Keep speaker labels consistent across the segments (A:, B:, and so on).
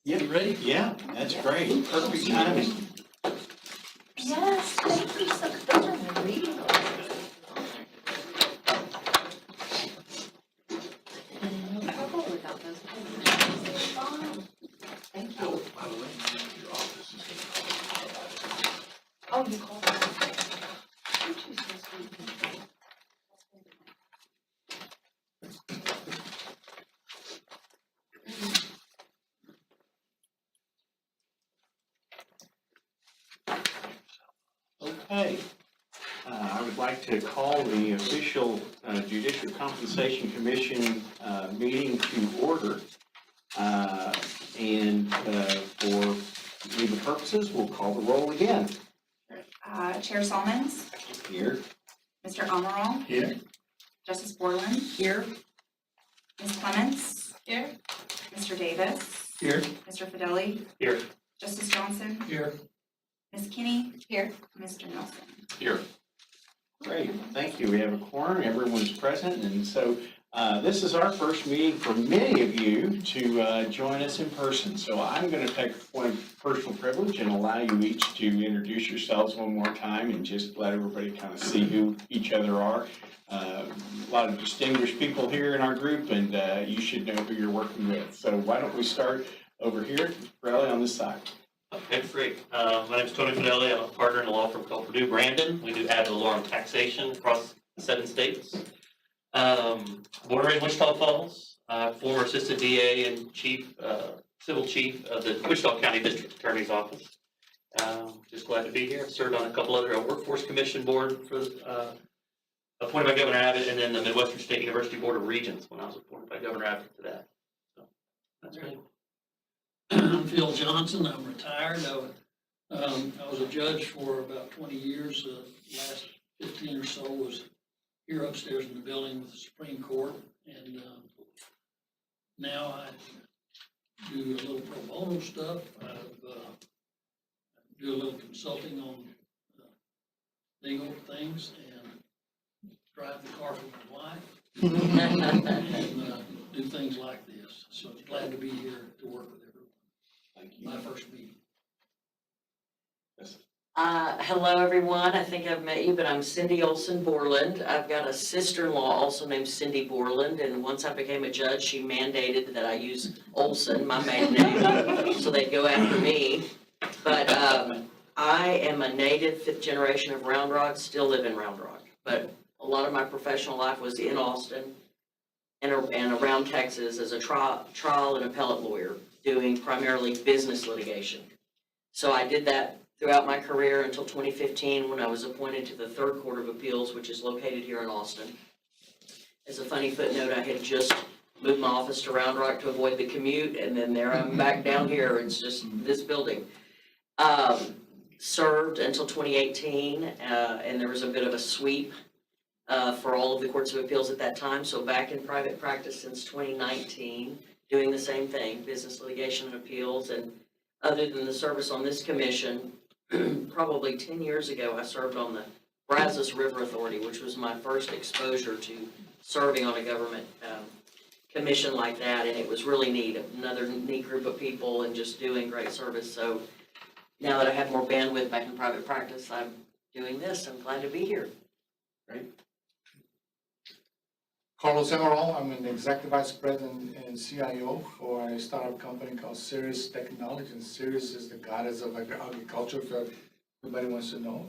A: Yeah,
B: You ready?
A: yeah, that's great. Perfect timing.
C: Yes, thank you so much. Reading. Thank you.
B: By the way, your office is
C: Oh, you called me.
A: Okay. I would like to call the official Judicial Compensation Commission meeting to order. And for legal purposes, we'll call the roll again.
D: Chair Solomons,
A: Here.
D: Mr. Amaral,
B: here.
D: Justice Borland,
C: Here.
D: Ms. Clements,
C: Here.
D: Mr. Davis,
B: Here.
D: Mr. Fideli,
B: Here.
D: Justice Johnson,
B: Here.
D: Ms. Kinney, here, Mr. Nelson.
B: Here.
A: Great, thank you. We have a quorum, everyone's present, and so this is our first meeting for many of you to join us in person. So I'm going to take one personal privilege and allow you each to introduce yourselves one more time and just let everybody kind of see who each other are. A lot of distinguished people here in our group, and you should know who you're working with. So why don't we start over here, Riley, on this side.
E: Okay, great. My name is Tony Fideli. I'm a partner in a law firm called Purdue Brandon. We do ad valorem taxation across 7 states. Born and raised in Wichita Falls, former assistant DA and civil chief of the Wichita County District Attorney's Office. Just glad to be here. I've served on a couple other workforce commission board for appointed by Governor Abbott, and then the Midwestern State University Board of Regents when I was appointed by Governor Abbott to that. So that's me.
B: I'm Phil Johnson. I'm retired. I was a judge for about 20 years. Last 15 or so was here upstairs in the building with the Supreme Court. And now I do a little pro bono stuff. I do a little consulting on legal things and drive the car for my wife and do things like this. So I'm glad to be here to work with everyone.
A: Thank you.
B: My first meeting.
C: Hello, everyone. I think I've met you, but I'm Cindy Olsen Borland. I've got a sister-in-law also named Cindy Borland, and once I became a judge, she mandated that I use Olsen, my maiden name, so they'd go after me. But I am a native 5th generation of Round Rock, still live in Round Rock. But a lot of my professional life was in Austin and around Texas as a trial and appellate lawyer, doing primarily business litigation. So I did that throughout my career until 2015 when I was appointed to the 3rd Court of Appeals, which is located here in Austin. As a funny footnote, I had just moved my office to Round Rock to avoid the commute, and then there I'm back down here. It's just this building. Served until 2018, and there was a bit of a sweep for all of the courts of appeals at that time. So back in private practice since 2019, doing the same thing, business litigation and appeals. And other than the service on this commission, probably 10 years ago, I served on the Brazos River Authority, which was my first exposure to serving on a government commission like that. And it was really neat, another neat group of people and just doing great service. So now that I have more bandwidth back in private practice, I'm doing this. I'm glad to be here.
A: Great.
F: Carlos Amaral, I'm an executive vice president and CIO for a startup company called Sirius Technology. And Sirius is the goddess of agriculture, if everybody wants to know.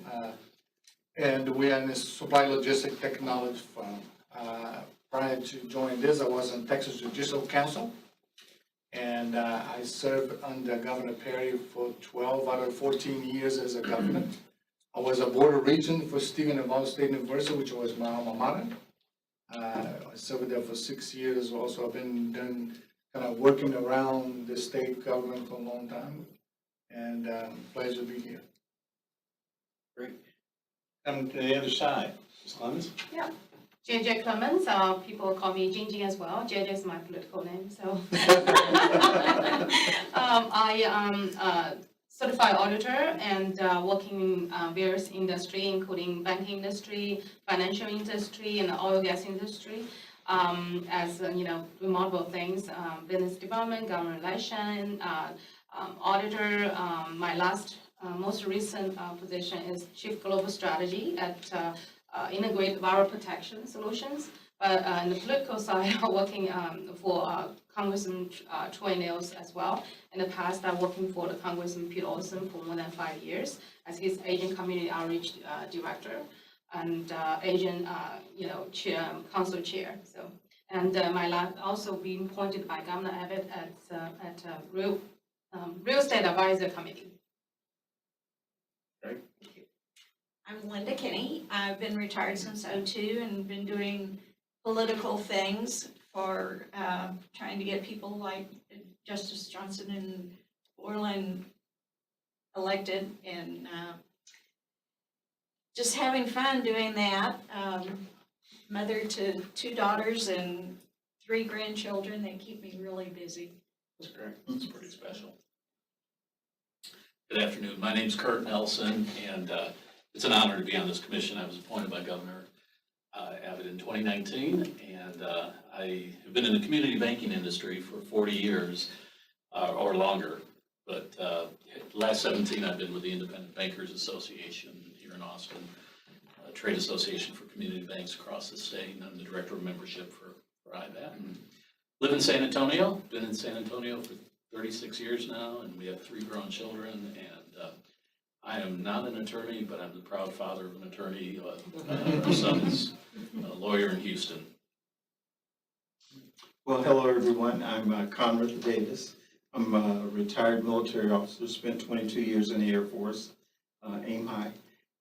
F: And we are in a supply logistic technology firm. Prior to joining this, I was on Texas Judicial Council. And I served under Governor Perry for 12 out of 14 years as a governor. I was a board of regent for Stephen and Valley State University, which was my alma mater. I served there for 6 years. Also, I've been kind of working around the state government for a long time, and pleasure to be here.
A: Great. Come to the other side, Ms. Clemens.
G: Yeah, JJ Clemens. People call me Jingjing as well. JJ is my political name. So I am a certified auditor and working in various industry, including banking industry, financial industry, and the oil gas industry. as, do multiple things, business development, government relation, auditor. My most recent position is Chief Global Strategy at Integrated Viral Protection Solutions. But in the political side, I'm working for Congressman Troy Nils as well. In the past, I'm working for the Congressman Pete Olsen for more than 5 years as his Asian Community Outreach Director and Asian, council chair. So, and my last also being appointed by Governor Abbott at Real Estate Advisor Committee.
H: I'm Linda Kinney. I've been retired since '02 and been doing political things for trying to get people like Justice Johnson and Borland elected, and just having fun doing that. Mother to 2 daughters and 3 grandchildren. They keep me really busy.
A: That's great. That's pretty special.
I: Good afternoon. My name's Kurt Nelson, and it's an honor to be on this commission. I was appointed by Governor Abbott in 2019, and I have been in the community banking industry for 40 years or longer. But the last 17, I've been with the Independent Bankers Association here in Austin, a trade association for community banks across the state, and I'm the director of membership for IBAT. And live in San Antonio. Been in San Antonio for 36 years now, and we have 3 grown children. And I am not an attorney, but I'm the proud father of an attorney. Our son is a lawyer in Houston.
J: Well, hello, everyone. I'm Conrad Davis. I'm a retired military officer, spent 22 years in the Air Force, aim high.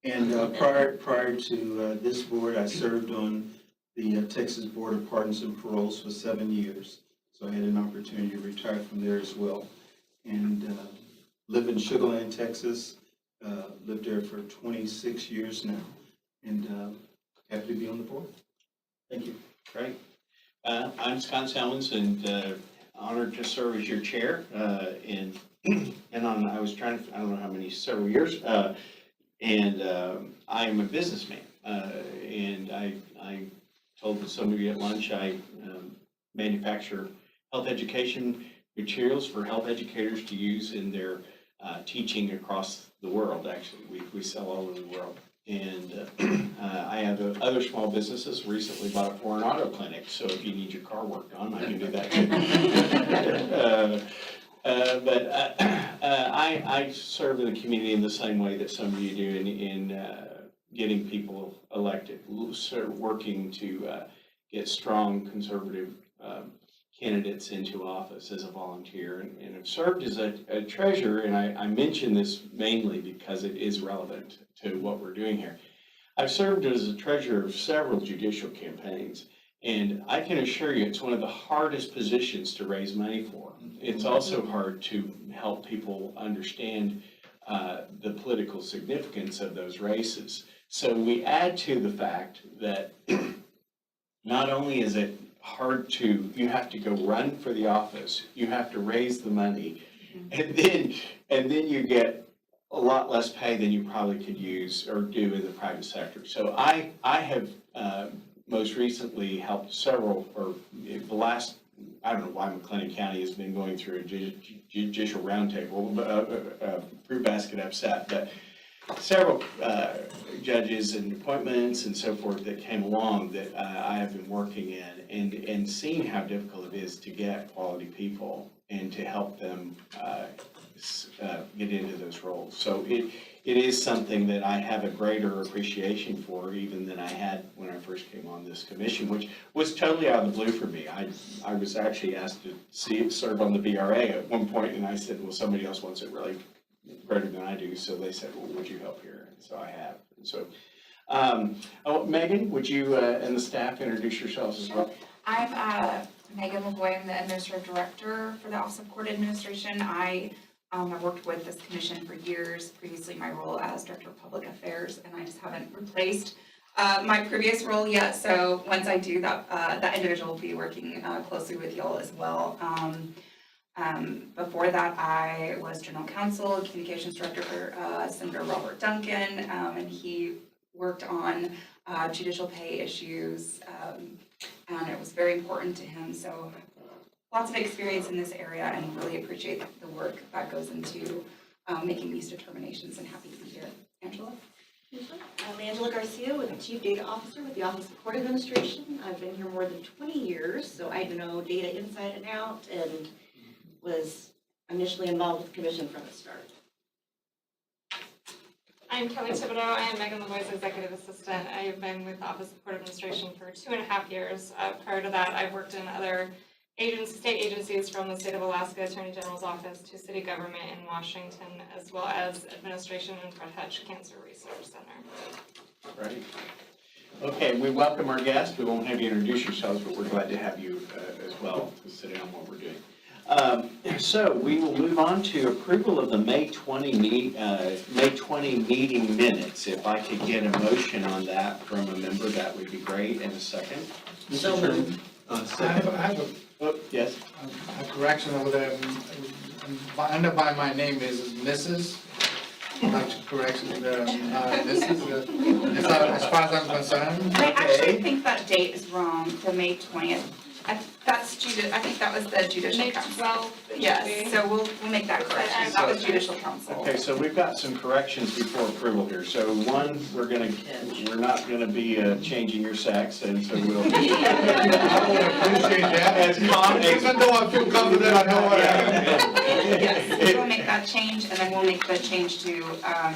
J: And prior to this board, I served on the Texas Board of Pardons and Paroles for 7 years. So I had an opportunity to retire from there as well. And live in Sugar Land, Texas. Lived there for 26 years now. And happy to be on the board. Thank you.
A: Great. I'm Scott Sellens, and honored to serve as your chair. And I was trying to, I don't know how many, several years. And I am a businessman. And I told some of you at lunch, I manufacture health education materials for health educators to use in their teaching across the world. Actually, we sell all over the world. And I have other small businesses. Recently bought a foreign auto clinic, so if you need your car worked on, I can do that too. But I serve in the community in the same way that some of you do in getting people elected, working to get strong conservative candidates into office as a volunteer, and have served as a treasurer. And I mention this mainly because it is relevant to what we're doing here. I've served as a treasurer of several judicial campaigns, and I can assure you it's one of the hardest positions to raise money for. It's also hard to help people understand the political significance of those races. So we add to the fact that not only is it hard to, you have to go run for the office, you have to raise the money, and then you get a lot less pay than you probably could use or do in the private sector. So I have most recently helped several, or the last, I don't know why McLennan County has been going through a judicial roundtable, fruit basket upset, but several judges and appointments and so forth that came along that I have been working in, and seeing how difficult it is to get quality people and to help them get into those roles. So it is something that I have a greater appreciation for even than I had when I first came on this commission, which was totally out of the blue for me. I was actually asked to serve on the BRA at one point, and I said, well, somebody else wants it really better than I do. So they said, well, would you help here? And so I have. And so, Megan, would you and the staff introduce yourselves as well?
D: I'm Megan Lavoie. I'm the Administrative Director for the Office of Court Administration. I have worked with this commission for years, previously my role as Director of Public Affairs, and I just haven't replaced my previous role yet. So once I do that, that individual will be working closely with y'all as well. Before that, I was General Counsel, Communications Director for Senator Robert Duncan, and he worked on judicial pay issues, and it was very important to him. So lots of experience in this area, and really appreciate the work that goes into making these determinations, and happy to be here. Angela?
K: I'm Angela Garcia, with the Chief Data Officer with the Office of Court Administration. I've been here more than 20 years, so I know data inside and out, and was initially involved with the commission from the start.
L: I'm Kelly Thibodeau. I am Megan LaVoy's executive assistant. I've been with the Office of Court Administration for 2.5 years. Prior to that, I've worked in other state agencies, from the state of Alaska Attorney General's office to city government in Washington, as well as administration in Fred Hutch Cancer Research Center.
A: Right. Okay, we welcome our guests. We won't have you introduce yourselves, but we're glad to have you as well to sit in on what we're doing. So we will move on to approval of the May 20 meeting minutes. If I could get a motion on that from a member, that would be great. And a second.
C: So moved.
F: I have
A: Oh, yes.
F: a correction over there. Under by my name is Mrs. Correction there, Mrs. As far as I'm concerned.
D: I actually think that date is wrong, the May 20th. I think that was the judicial
L: May
D: council.
L: 12th.
D: Yes, so we'll make that correction. That was judicial council.
A: Okay, so we've got some corrections before approval here. So one, we're not gonna be changing your sex, and so we'll.
F: I would appreciate that. Even though I feel confident, I know what I am.
D: Yes, so we'll make that change, and then we'll make the change to, I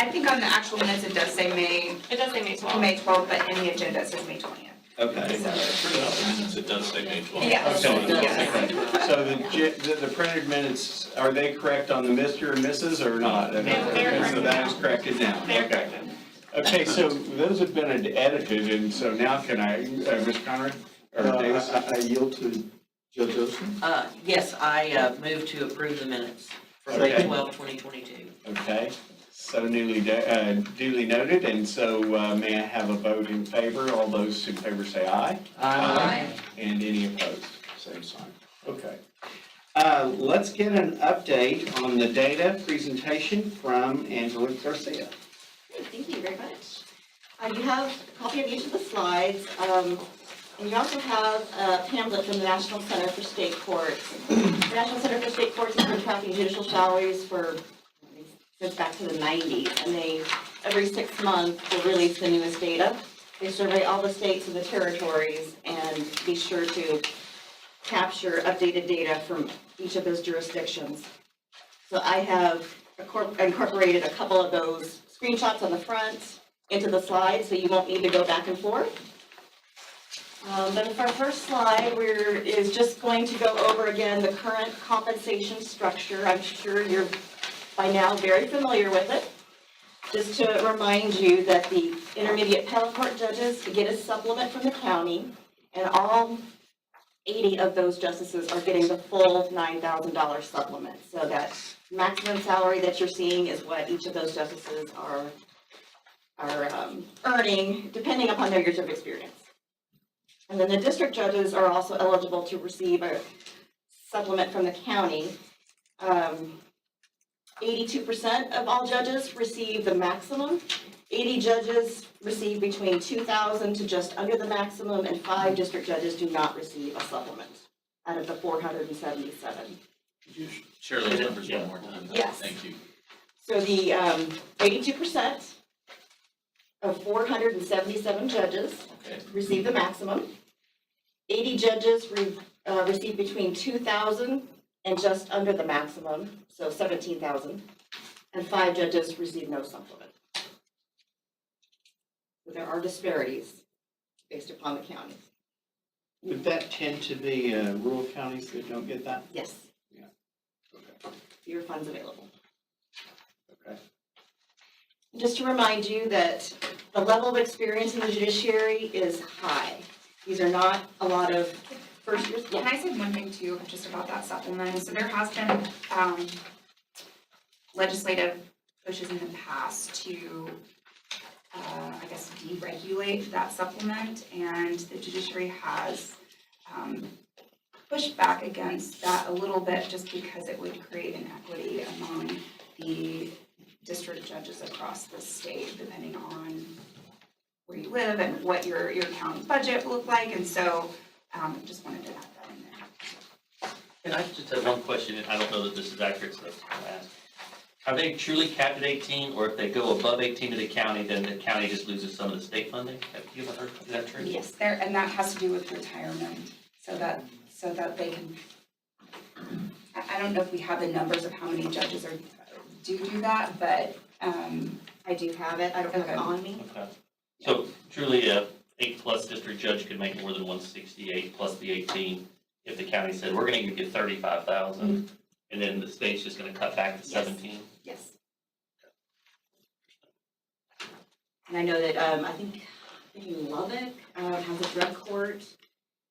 D: think on the actual minutes, it does say
L: It does say May 12th.
D: May 12th, but in the agenda, it says May 20th.
A: Okay.
I: Since it does say May 12th.
D: Yeah.
A: Okay,
D: Yes.
A: so the printed minutes, are they correct on the Mr. and Mrs. or not?
L: They're
A: Okay, so
L: corrected
A: that is
L: now.
A: corrected now.
L: They're
A: Okay.
L: corrected.
A: Okay, so those have been edited, and so now can I, Mr. Conrad? Or Davis?
J: I yield to Judge Olsen.
C: Yes, I move to approve the minutes for May
A: Okay.
C: 12, 2022.
A: Okay, so duly noted, and so may I have a vote in favor? All those in favor say aye.
C: Aye.
A: And any opposed? Same sign. Okay. Let's get an update on the data presentation from Angela Garcia.
K: Great, thank you very much. You have a copy of each of the slides, and you also have a pamphlet from the National Center for State Courts. The National Center for State Courts has been tracking judicial salaries since back to the 90s, and they, every 6 months, will release the newest data. They survey all the states and the territories and be sure to capture updated data from each of those jurisdictions. So I have incorporated a couple of those screenshots on the front into the slides, so you won't need to go back and forth. But for our first slide, is just going to go over again the current compensation structure. I'm sure you're by now very familiar with it. Just to remind you that the intermediate appellate court judges get a supplement from the county, and all 80 of those justices are getting the full $9,000 supplement. So that maximum salary that you're seeing is what each of those justices are earning, depending upon their years of experience. And then the district judges are also eligible to receive a supplement from the county. 82% of all judges receive the maximum. 80 judges receive between $2,000 to just under the maximum, and 5 district judges do not receive a supplement out of the 477.
I: Could you share those numbers one more time?
K: Yes.
I: Thank you.
K: So the 82% of 477 judges
I: Okay.
K: receive the maximum. 80 judges receive between 2,000 and just under the maximum, so 17,000. And 5 judges receive no supplement. So there are disparities based upon the county.
A: Would that tend to be rural counties that don't get that?
K: Yes,
A: Okay.
K: fewer funds available.
A: Okay.
K: Just to remind you that the level of experience in the judiciary is high. These are not a lot of first years.
D: Can I say one thing too, just about that supplement? So there has been legislative pushes in the past to, I guess, deregulate that supplement, and the judiciary has pushed back against that a little bit, just because it would create inequity among the district judges across the state, depending on where you live and what your county budget will look like, and so, just wanted to add that in there.
E: And I just have one question, and I don't know that this is accurate, so I'm gonna ask. Are they truly capped at 18, or if they go above 18 to the county, then the county just loses some of the state funding? Have you ever heard, is that true?
D: Yes, there, and that has to do with retirement, so that they can, I don't know if we have the numbers of how many judges do that, but,
K: I do have it, I don't have it on me.
E: Okay. So truly, a 8+ district judge could make more than 168 plus the 18 if the county said, we're gonna give you 35,000, and then the state's just gonna cut back to
K: Yes.
E: 17?
K: Yes. And I know that, I think Lubbock, has a drug court.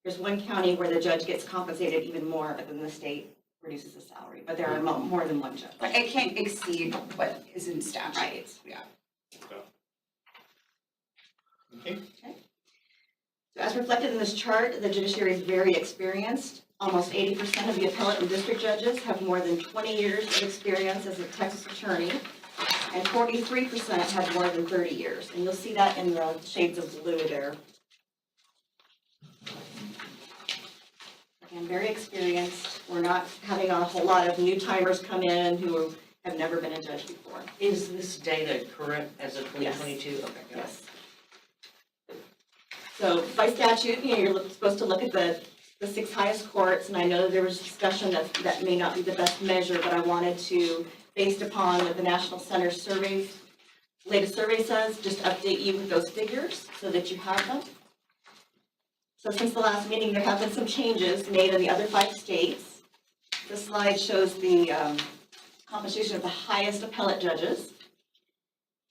K: There's one county where the judge gets compensated even more, but then the state reduces the salary, but there are more than one judge.
D: but it can't exceed what is in statute.
K: Right.
D: Yeah.
A: Okay.
K: So as reflected in this chart, the judiciary is very experienced. Almost 80% of the appellate and district judges have more than 20 years of experience as a Texas attorney, and 43% have more than 30 years. And you'll see that in the shades of blue there. Again, very experienced. We're not having a whole lot of new timers come in who have never been a judge before.
C: Is this data correct as of
K: Yes.
C: 2022? Okay, got it.
K: Yes. So by statute, you're supposed to look at the 6 highest courts, and I know there was discussion that may not be the best measure, but I wanted to, based upon what the National Center surveys, latest survey says, just update you with those figures so that you have them. So since the last meeting, there have been some changes made in the other 5 states. This slide shows the composition of the highest appellate judges.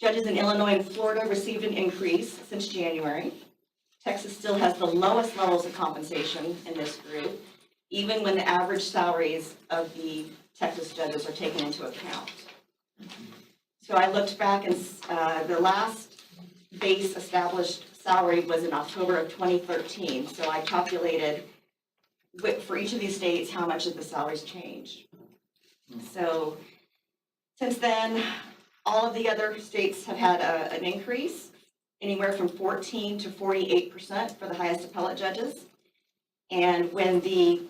K: Judges in Illinois and Florida received an increase since January. Texas still has the lowest levels of compensation in this group, even when the average salaries of the Texas judges are taken into account. So I looked back and the last base established salary was in October of 2013. So I calculated for each of these states how much of the salaries changed. So since then, all of the other states have had an increase, anywhere from 14 to 48% for the highest appellate judges. And when the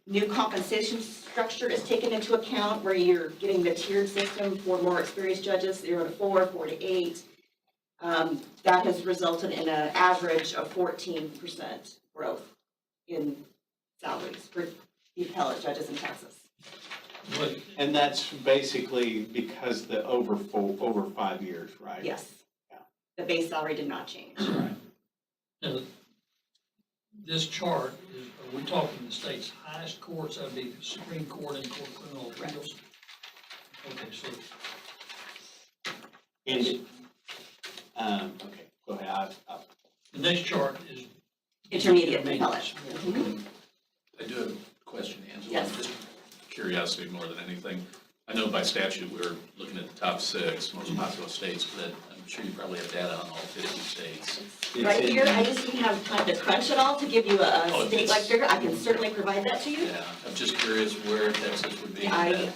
K: new compensation structure is taken into account, where you're getting the tiered system for more experienced judges, 0 to 4, 4 to 8, that has resulted in an average of 14% growth in salaries for the appellate judges in Texas.
A: And that's basically because the over 5 years, right?
K: Yes.
A: Yeah.
K: The base salary did not change.
B: Now, this chart, are we talking the state's highest courts, that'd be Supreme Court and Court of Criminal Appeals? Okay, so
A: And, okay, go ahead.
B: the next chart is.
K: Intermediate and appellate.
I: I do have a question, Angela.
K: Yes.
I: Just curiosity more than anything. I know by statute, we're looking at the top 6 most populous states, but I'm sure you probably have data on all 50 states.
K: Right here, I just didn't have time to crunch it all to give you a
I: Oh,
K: state-like
I: it's-
K: figure. I can certainly provide that to you.
I: Yeah, I'm just curious where Texas would be. in
K: I-
I: that.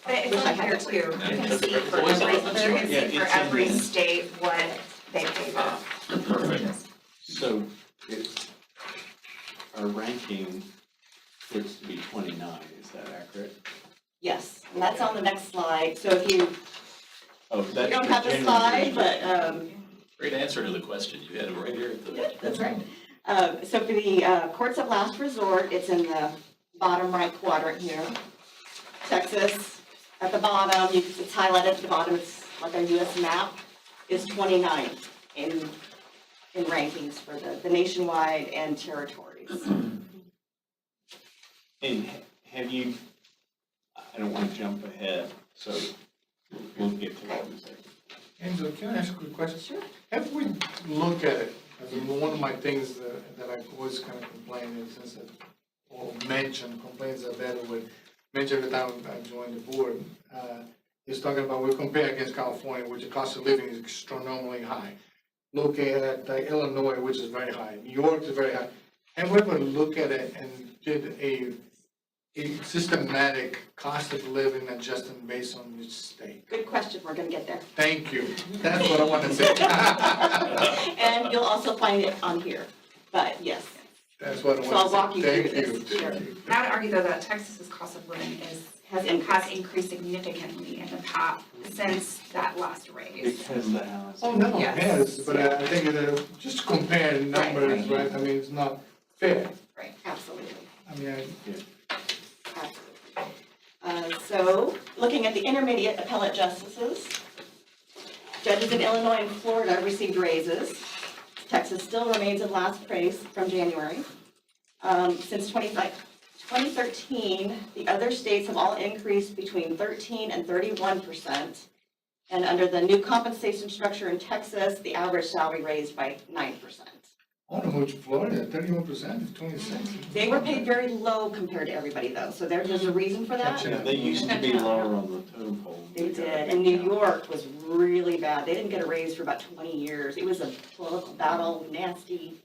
D: But it's
K: Wish I
D: on
K: had
D: here
K: it.
D: too. You can
I: That's
D: see
I: correct.
D: for
I: Always on
D: every,
I: it. I'm
D: you
I: sorry.
D: can
A: Yeah,
D: see for
A: it's in
D: every
A: there.
D: state what they pay for.
I: Perfect.
A: So our ranking looks to be 29, is that accurate?
K: Yes, and that's on the next slide. So if you
A: Oh, that's.
K: don't
A: for
K: have the
A: general
K: slide,
A: jurisdiction.
K: but,
I: Great answer to the question. You had it right here at the.
K: yeah, that's right. So for the courts of last resort, it's in the bottom right quadrant here. Texas, at the bottom, it's highlighted at the bottom, it's like a US map, is 29 in rankings for the nationwide and territories.
A: And have you, I don't want to jump ahead, so we'll get to that in a second.
F: Angela, can I ask a quick question?
K: Sure.
F: Have we looked at it, I mean, one of my things that I always kind of complain is, or mention, complaints are better with, mention every time I join the board, is talking about, we compare against California, which the cost of living is astronomically high. Look at Illinois, which is very high, New York is very high. Have we ever looked at it and did a a systematic cost of living adjustment based on each state?
K: Good question, we're gonna get there.
F: Thank you, that's what I want to say.
K: And you'll also find it on here, but yes.
F: That's what I
K: So I'll
F: want
K: walk
F: to
K: you
F: say,
K: through
F: thank you.
K: this, sure.
F: Thank you.
D: And I would argue though that Texas's cost of living
K: Has
D: has increased significantly in the past, since that last raise.
A: Because the house.
F: Oh, no,
D: Yes.
F: yes, but I think just compare numbers, right, I mean, it's not fair,
K: Absolutely,
F: I mean,
K: absolutely. So, looking at the intermediate appellate justices, judges in Illinois and Florida received raises. Texas still remains in last place from January. Since 2013, the other states have all increased between 13 and 31%. And under the new compensation structure in Texas, the average salary raised by 9%.
F: I want to move to Florida, 31% is 26.
K: They were paid very low compared to everybody though, so there's a reason for that.
F: Gotcha.
A: Yeah, they used to be lower on the totem pole.
K: They did, and New York was really bad. They didn't get a raise for about 20 years. It was a political battle, nasty.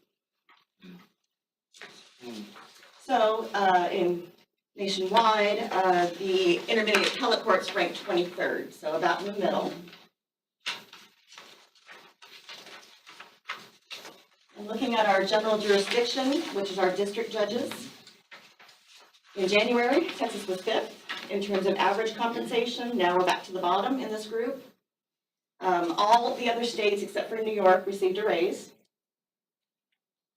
K: So, in nationwide, the intermediate appellate courts ranked 23rd, so about in the middle. And looking at our general jurisdiction, which is our district judges. In January, Texas was 5th in terms of average compensation. Now we're back to the bottom in this group. All the other states except for New York received a raise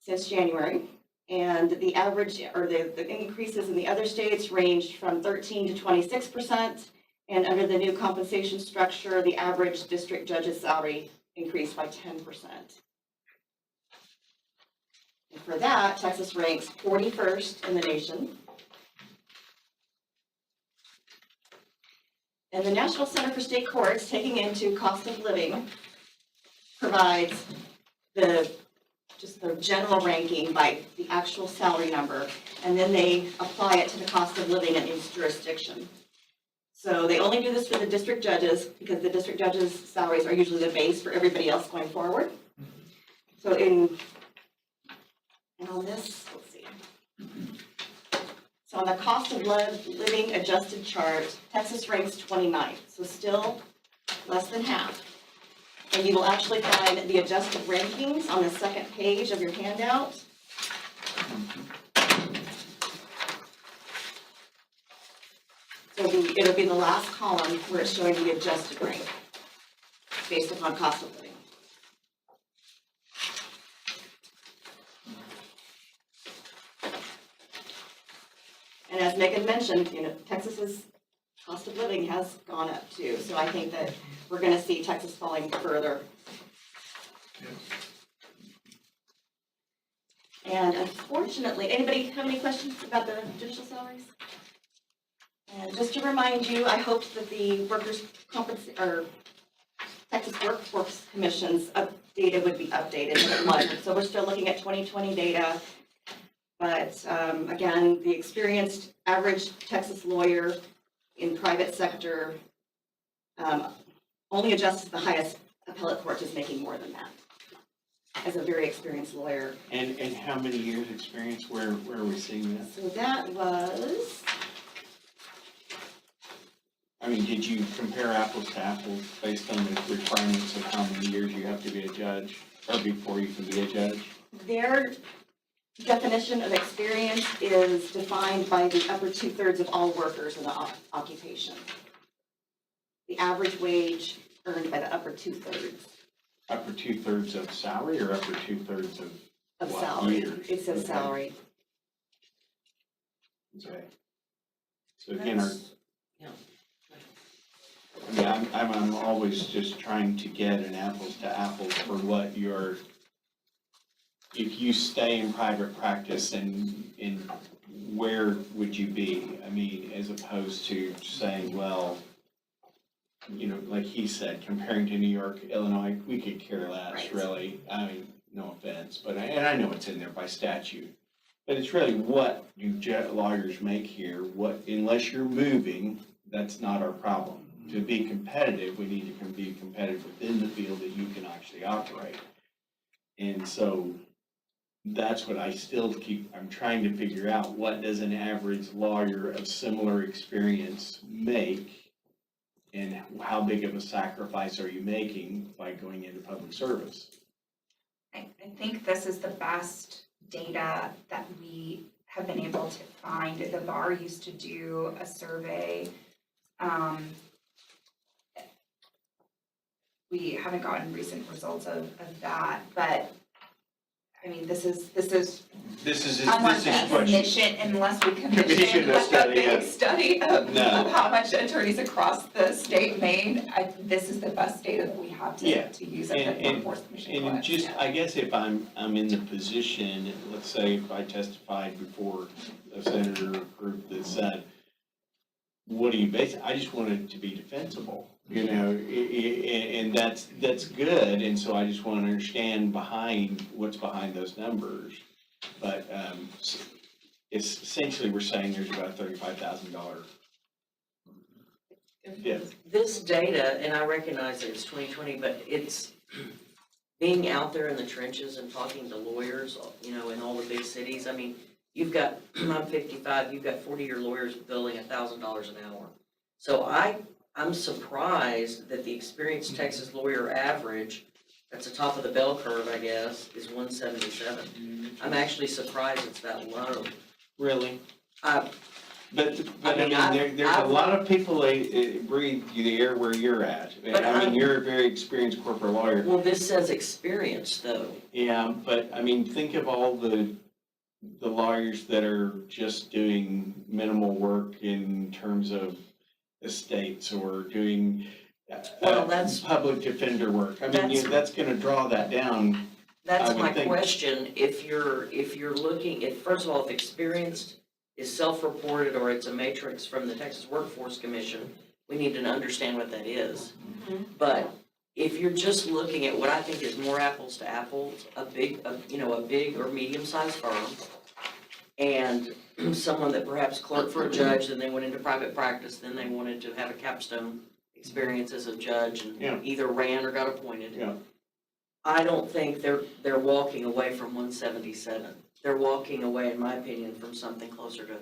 K: since January. And the average, or the increases in the other states ranged from 13 to 26%. And under the new compensation structure, the average district judge's salary increased by 10%. And for that, Texas ranks 41st in the nation. And the National Center for State Courts, taking into cost of living, provides just the general ranking by the actual salary number, and then they apply it to the cost of living in each jurisdiction. So they only do this for the district judges, because the district judges' salaries are usually the base for everybody else going forward. So on this, let's see. So on the cost of living adjusted chart, Texas ranks 29th, so still less than half. And you will actually find the adjusted rankings on the second page of your handout. So it'll be the last column where it's showing the adjusted rank based upon cost of living. And as Megan mentioned, Texas's cost of living has gone up too. So I think that we're gonna see Texas falling further. And unfortunately, anybody have any questions about the judicial salaries? And just to remind you, I hoped that the Texas Workforce Commission's data would be updated, but it wasn't. So we're still looking at 2020 data. But again, the experienced average Texas lawyer in private sector only adjusts the highest appellate court is making more than that as a very experienced lawyer.
A: And how many years' experience, where are we seeing that?
K: So that was,
A: I mean, did you compare apples to apples based on the requirements of how many years you have to be a judge, or before you can be a judge?
K: their definition of experience is defined by the upper 2/3 of all workers in the occupation. The average wage earned by the upper 2/3
A: Upper 2/3 of salary or upper 2/3 of
K: of
A: what,
K: salary.
A: years?
K: It says
A: Okay.
K: salary.
A: Okay. So again,
C: Yeah.
A: I mean, I'm always just trying to get an apples to apples for what your, if you stay in private practice and where would you be? I mean, as opposed to saying, well, like he said, comparing to New York, Illinois, we could care less,
K: Right.
A: really. I mean, no offense, but, and I know it's in there by statute. But it's really what do lawyers make here, unless you're moving, that's not our problem. To be competitive, we need to be competitive within the field that you can actually operate. And so, that's what I still I'm trying to figure out. What does an average lawyer of similar experience make? And how big of a sacrifice are you making by going into public service?
D: I think this is the best data that we have been able to find. The bar used to do a survey. We haven't gotten recent results of that, but I mean, this is unless we commission, unless we commission
A: a
D: like a
A: study,
D: big
A: yeah.
D: study of
A: No.
D: how much attorneys across the state made, this is the best data that we have
A: Yeah.
D: to use at the
A: And-
D: Workforce Commission.
A: And
D: collects,
A: just,
D: yeah.
A: I guess if I'm in the position, let's say if I testified before a senator or group that said, what do you base, I just want it to be defensible, you know, and that's good, and so I just want to understand what's behind those numbers. But, it's essentially, we're saying there's about a $35,000 dip.
C: This data, and I recognize that it's 2020, but it's being out there in the trenches and talking to lawyers, you know, in all the big cities. I mean, you've got, I'm 55, you've got 40-year lawyers billing $1,000 an hour. So I'm surprised that the experienced Texas lawyer average, that's the top of the bell curve, I guess, is 177. I'm actually surprised it's that low.
A: Really?
C: I
A: But I
C: mean,
A: mean, there's a lot of people that breathe the air where you're at.
C: But
A: I mean, you're a very experienced corporate lawyer.
C: Well, this says experience, though.
A: Yeah, but I mean, think of all the lawyers that are just doing minimal work in terms of estates or doing
C: Well, that's-
A: public defender work. I mean, that's gonna draw that down. I
C: That's
A: would
C: my
A: think.
C: question. If you're looking, first of all, if experienced is self-reported or it's a matrix from the Texas Workforce Commission, we need to understand what that is. But if you're just looking at what I think is more apples to apples, a big or medium-sized firm, and someone that perhaps clerked for a judge, then they went into private practice, then they wanted to have a capstone experience as a judge
A: Yeah.
C: and either ran or got appointed.
A: Yeah.
C: I don't think they're walking away from 177. They're walking away, in my opinion, from something closer to,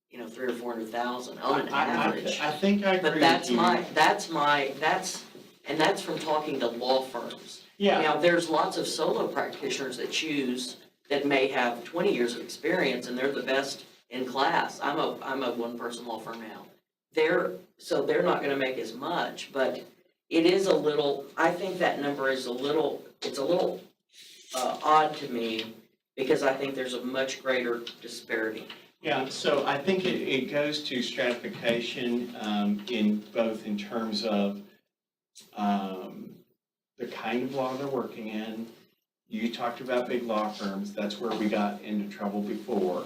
C: 300,000 or 400,000 on an average.
A: I think I agree
C: But
A: with
C: that's
A: you.
C: that's from talking to law firms.
A: Yeah,
C: Now, there's lots of solo practitioners that may have 20 years of experience and they're the best in class. I'm a one-person law firm now. They're not gonna make as much, but it is a little, I think that number is it's a little odd to me because I think there's a much greater disparity.
A: yeah, so I think it goes to stratification, in terms of, the kind of law they're working in. You talked about big law firms, that's where we got into trouble before,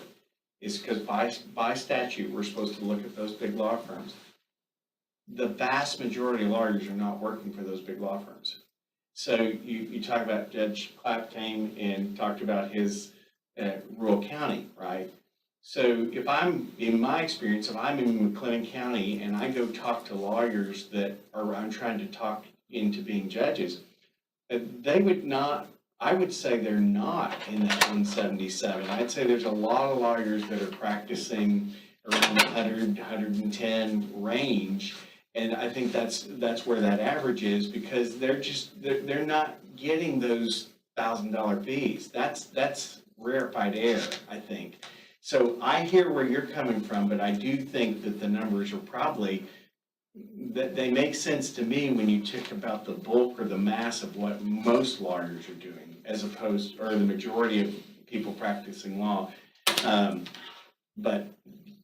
A: is because by statute, we're supposed to look at those big law firms. The vast majority of lawyers are not working for those big law firms. So you talk about Judge Clapp came and talked about his rural county, right? So in my experience, if I'm in McLennan County and I go talk to lawyers that I'm trying to talk into being judges, they would not, I would say they're not in that 177. I'd say there's a lot of lawyers that are practicing around the 100, 110 range. And I think that's where that average is, because they're not getting those $1,000 fees. That's rarefied air, I think. So I hear where you're coming from, but I do think that the numbers are probably, that they make sense to me when you talk about the bulk or the mass of what most lawyers are doing, as opposed, or the majority of people practicing law. But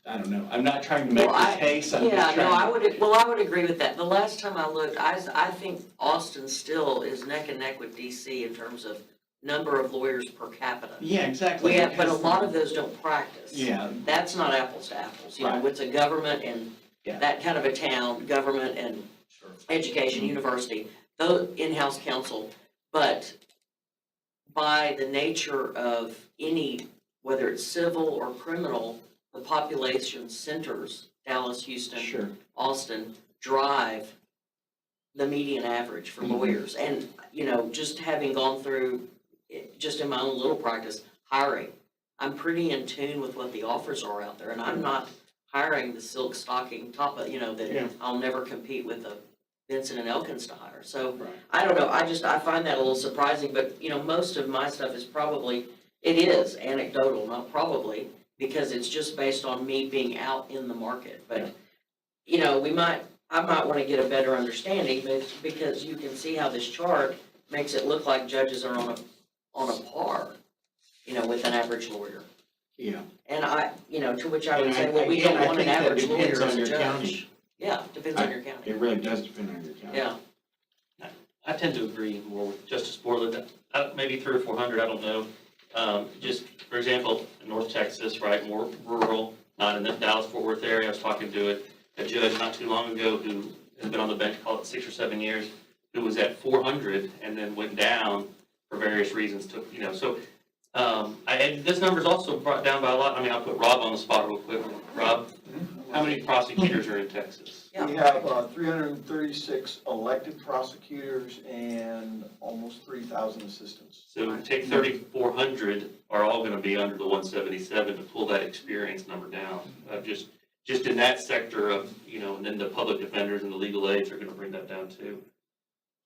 A: I don't know, I'm not trying to make the case, I'm just trying to.
C: I would agree with that. The last time I looked, I think Austin still is neck and neck with DC in terms of number of lawyers per capita.
A: Yeah, exactly.
C: But a
A: because-
C: lot of those don't practice.
A: Yeah,
C: That's not apples to apples,
A: Right.
C: it's a government and
A: Yeah.
C: that kind of a town, government and
A: sure.
C: education, university, the in-house counsel, but by the nature of any, whether it's civil or criminal, the population centers, Dallas, Houston,
A: Sure.
C: Austin, drive the median average for
A: Mhm.
C: lawyers. And, just having gone through, just in my own little practice, hiring. I'm pretty in tune with what the offers are out there, and I'm not hiring the silk stocking top of,
A: Yeah.
C: that I'll never compete with the Vincent and Elkins to hire. So
A: Right.
C: I don't know, I find that a little surprising, but, most of my stuff is probably, it is anecdotal, not probably, because it's just based on me being out in the market. But, I might want to get a better understanding, but because you can see how this chart makes it look like judges are on a par, with an average lawyer.
A: Yeah.
C: And to which I would
A: And
C: say, well, we
A: again,
C: don't
A: I
C: want an
A: think that
C: average
A: depends
C: lawyer
A: on
C: as a
A: your
C: judge.
A: county.
C: Yeah, depends on your county.
A: It really does depend on your county.
C: Yeah,
E: I tend to agree more with Justice Borland, maybe 300 or 400, I don't know. Just, for example, in North Texas, right, more rural, not in the Dallas-Fort Worth area, I was talking to a judge not too long ago who has been on the bench, call it 6 or 7 years, who was at 400 and then went down for various reasons, and this number's also brought down by a lot. I mean, I'll put Rob on the spot real quick. Rob, how many prosecutors are in Texas?
C: Yeah.
M: We have 336 elected prosecutors and almost 3,000 assistants.
E: So take 3,400 are all gonna be under the 177 to pull that experience number down. Just in that sector of, and then the public defenders and the legal aids are gonna bring that down too.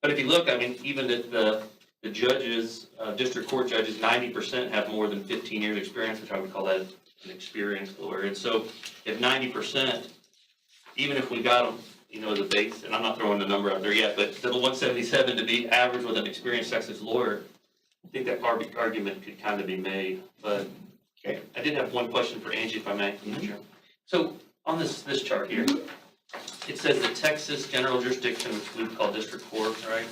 E: But if you look, I mean, even at the judges, district court judges, 90% have more than 15 years experience, which I would call that an experienced lawyer. And so if 90%, even if we got them, as a base, and I'm not throwing the number out there yet, but to the 177 to be average with an experienced Texas lawyer, I think that argument could kind of be made. But
A: Okay.
E: I did have one question for Angie, if I may. So on this chart here, it says the Texas general jurisdiction, which we call district court, right?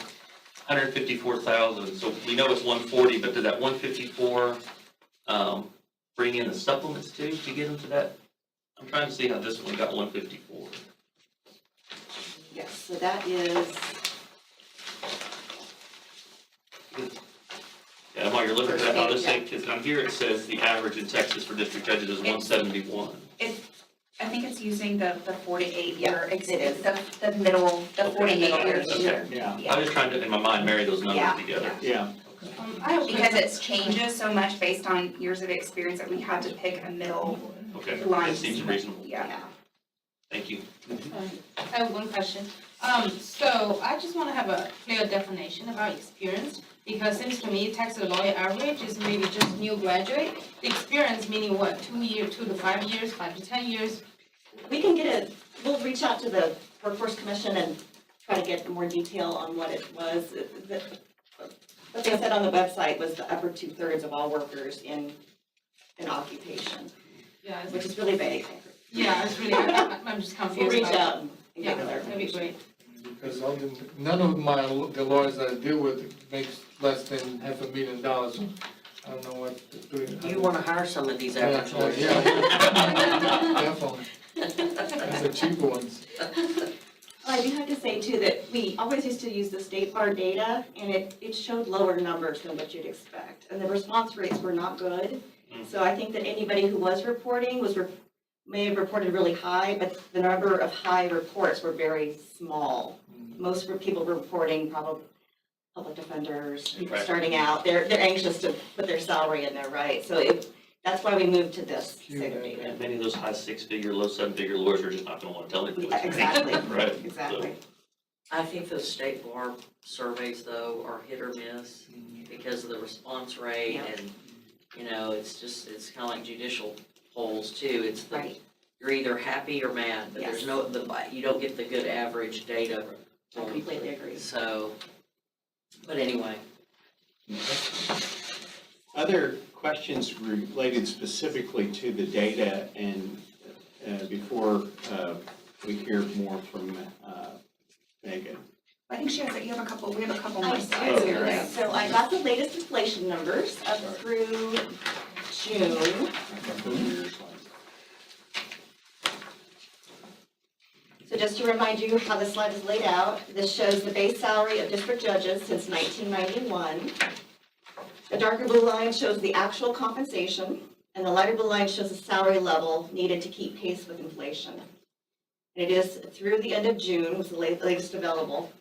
E: 154,000, so we know it's 140, but did that 154 bring in the supplements too to get them to that? I'm trying to see how this one got 154.
K: Yes, so that is,
E: Yeah, while you're looking at that, I'll just say, because on here it says the average in Texas for district judges is 171.
D: I think it's using the 4 to 8 year,
K: it is.
D: the middle, the 48 years.
E: Okay.
A: Yeah.
E: I was just trying to, in my mind, marry those numbers
D: Yeah,
E: together.
A: Yeah.
G: I have
D: Because it changes so much based on years of experience that we had to pick a middle
E: Okay,
D: line.
E: that seems reasonable.
D: Yeah.
E: Thank you.
G: I have one question. So I just want to have a clear definition about experience, because it seems to me Texas lawyer average is maybe just new graduate. The experience meaning what, 2 to 5 years, 5 to 10 years?
K: we can we'll reach out to the Workforce Commission and try to get more detail on what it was. What they said on the website was the upper 2/3 of all workers in occupation,
G: Yeah,
K: which is really vague.
G: yeah, it's really, I'm just confused.
K: We'll reach
G: about-
K: out and
G: Yeah,
K: get
G: that'd be
K: clarification.
G: great.
F: Because none of the lawyers that I deal with makes less than $500,000. So I don't know what to do.
C: You wanna hire some of these average lawyers?
F: Yeah, definitely. That's the cheaper ones.
K: I do have to say too that we always used to use the state bar data, and it showed lower numbers than what you'd expect. And the response rates were not good. So I think that anybody who was reporting may have reported really high, but the number of high reports were very small. Most people were reporting probably public defenders, people
E: Right.
K: starting out. They're anxious to put their salary in there, right? So that's why we moved to this state of data.
E: And many of those high 6-figure, low 7-figure lawyers are just not gonna wanna tell anybody.
K: Exactly,
E: Right.
K: exactly.
C: I think those state bar surveys though are hit or miss because of the response rate
K: Yeah.
C: and, it's kind of like judicial polls too. It's
K: Right.
C: you're either happy or mad, but there's
K: Yes.
C: you don't get the good average data.
K: I completely agree.
C: So, but anyway.
A: Other questions related specifically to the data and before we hear more from Megan?
D: I think we have a couple
K: I
D: more slides here,
K: do.
D: right?
K: So I got the latest inflation numbers up through June. So just to remind you how the slide is laid out, this shows the base salary of district judges since 1991. The darker blue line shows the actual compensation, and the lighter blue line shows the salary level needed to keep pace with inflation. And it is through the end of June, was the latest available.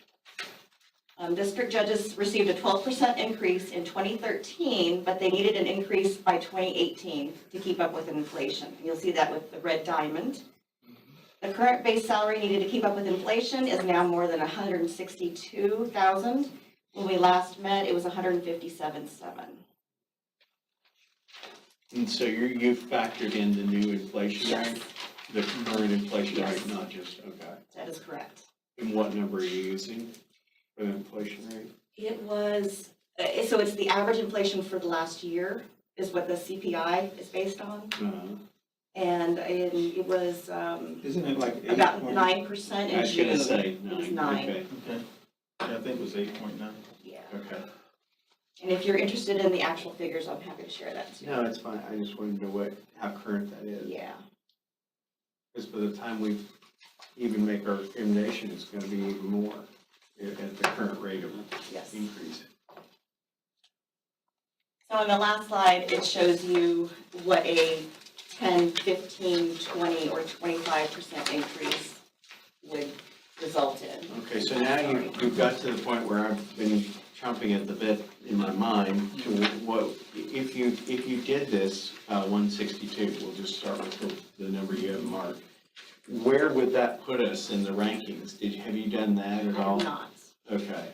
K: District judges received a 12% increase in 2013, but they needed an increase by 2018 to keep up with inflation. You'll see that with the red diamond. The current base salary needed to keep up with inflation is now more than $162,000. When we last met, it was $157,700.
A: And so you factored in the new inflation
K: Yes.
A: rate? The current inflation
K: Yes.
A: rate, not just, okay.
K: That is correct.
A: And what number are you using for the inflation rate?
K: It was, so it's the average inflation for the last year is what the CPI is based on. And it was
J: Isn't it like 8
K: about
J: point?
K: 9%
A: I
K: in
A: was gonna
K: June.
A: say
K: It was
A: 9,
K: 9.
A: okay,
J: Okay. Yeah, I think it was 8.9.
K: Yeah.
A: okay.
K: And if you're interested in the actual figures, I'm happy to share that too.
A: No, it's fine, I just wanted to know how current that is.
K: Yeah.
A: Because by the time we even make our recommendation, it's gonna be even more at the current rate of
K: Yes.
A: increase.
K: So on the last slide, it shows you what a 10, 15, 20, or 25% increase would result in.
A: Okay, so now you've got to the point where I've been chomping at the bit in my mind to what, if you did this, 162, we'll just start with the number you have marked. Where would that put us in the rankings? Have you done that at all?
K: I'm not.
A: Okay.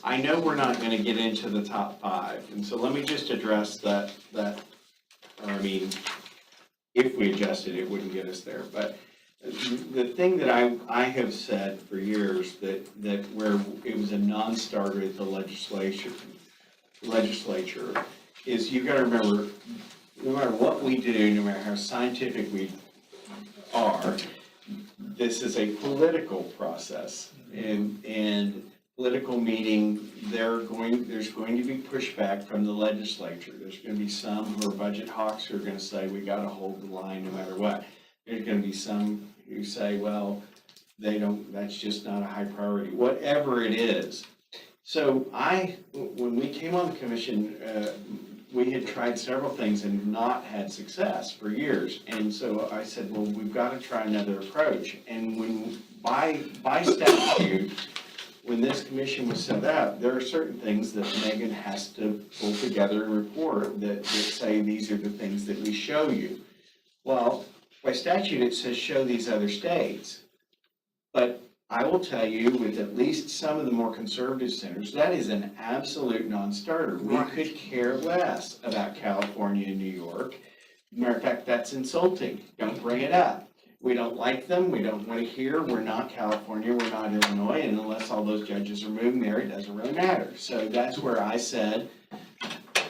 A: I know we're not gonna get into the top 5, and so let me just address that, or I mean, if we adjusted, it wouldn't get us there, but the thing that I have said for years that where it was a non-starter at the legislature is you gotta remember, no matter what we do, no matter how scientific we are, this is a political process, and political meeting, there's going to be pushback from the legislature. There's gonna be some who are budget hawks who are gonna say, we gotta hold the line no matter what. There's gonna be some who say, well, that's just not a high priority, whatever it is. So when we came on the commission, we had tried several things and not had success for years. And so I said, well, we've gotta try another approach. And when, by statute, when this commission was set up, there are certain things that Megan has to pull together and report that say these are the things that we show you. Well, by statute, it says show these other states. But I will tell you, with at least some of the more conservative centers, that is an absolute non-starter. We could care less about California and New York. Matter of fact, that's insulting. Don't bring it up. We don't like them, we don't want to hear, we're not California, we're not Illinois, and unless all those judges are moving there, it doesn't really matter. So that's where I said,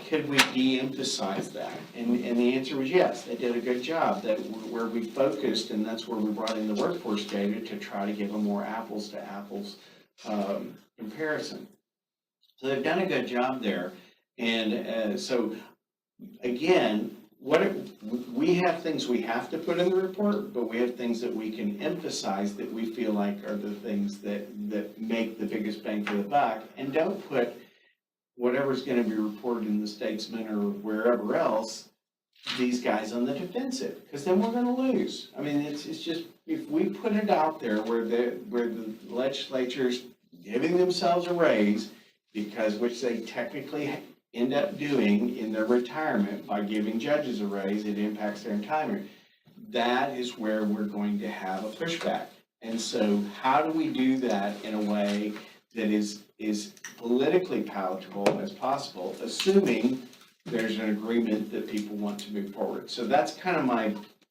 A: could we de-emphasize that? And the answer was yes, they did a good job, that where we focused, and that's where we brought in the workforce data to try to give a more apples to apples comparison. So they've done a good job there, and so again, we have things we have to put in the report, but we have things that we can emphasize that we feel like are the things that make the biggest bang for the buck, and don't put whatever's gonna be reported in the Statesman or wherever else, these guys on the defensive, because then we're gonna lose. I mean, it's just, if we put it out there where the legislature's giving themselves a raise, which they technically end up doing in their retirement by giving judges a raise, it impacts their retirement. That is where we're going to have a pushback. And so how do we do that in a way that is politically palatable as possible, assuming there's an agreement that people want to move forward? So that's kind of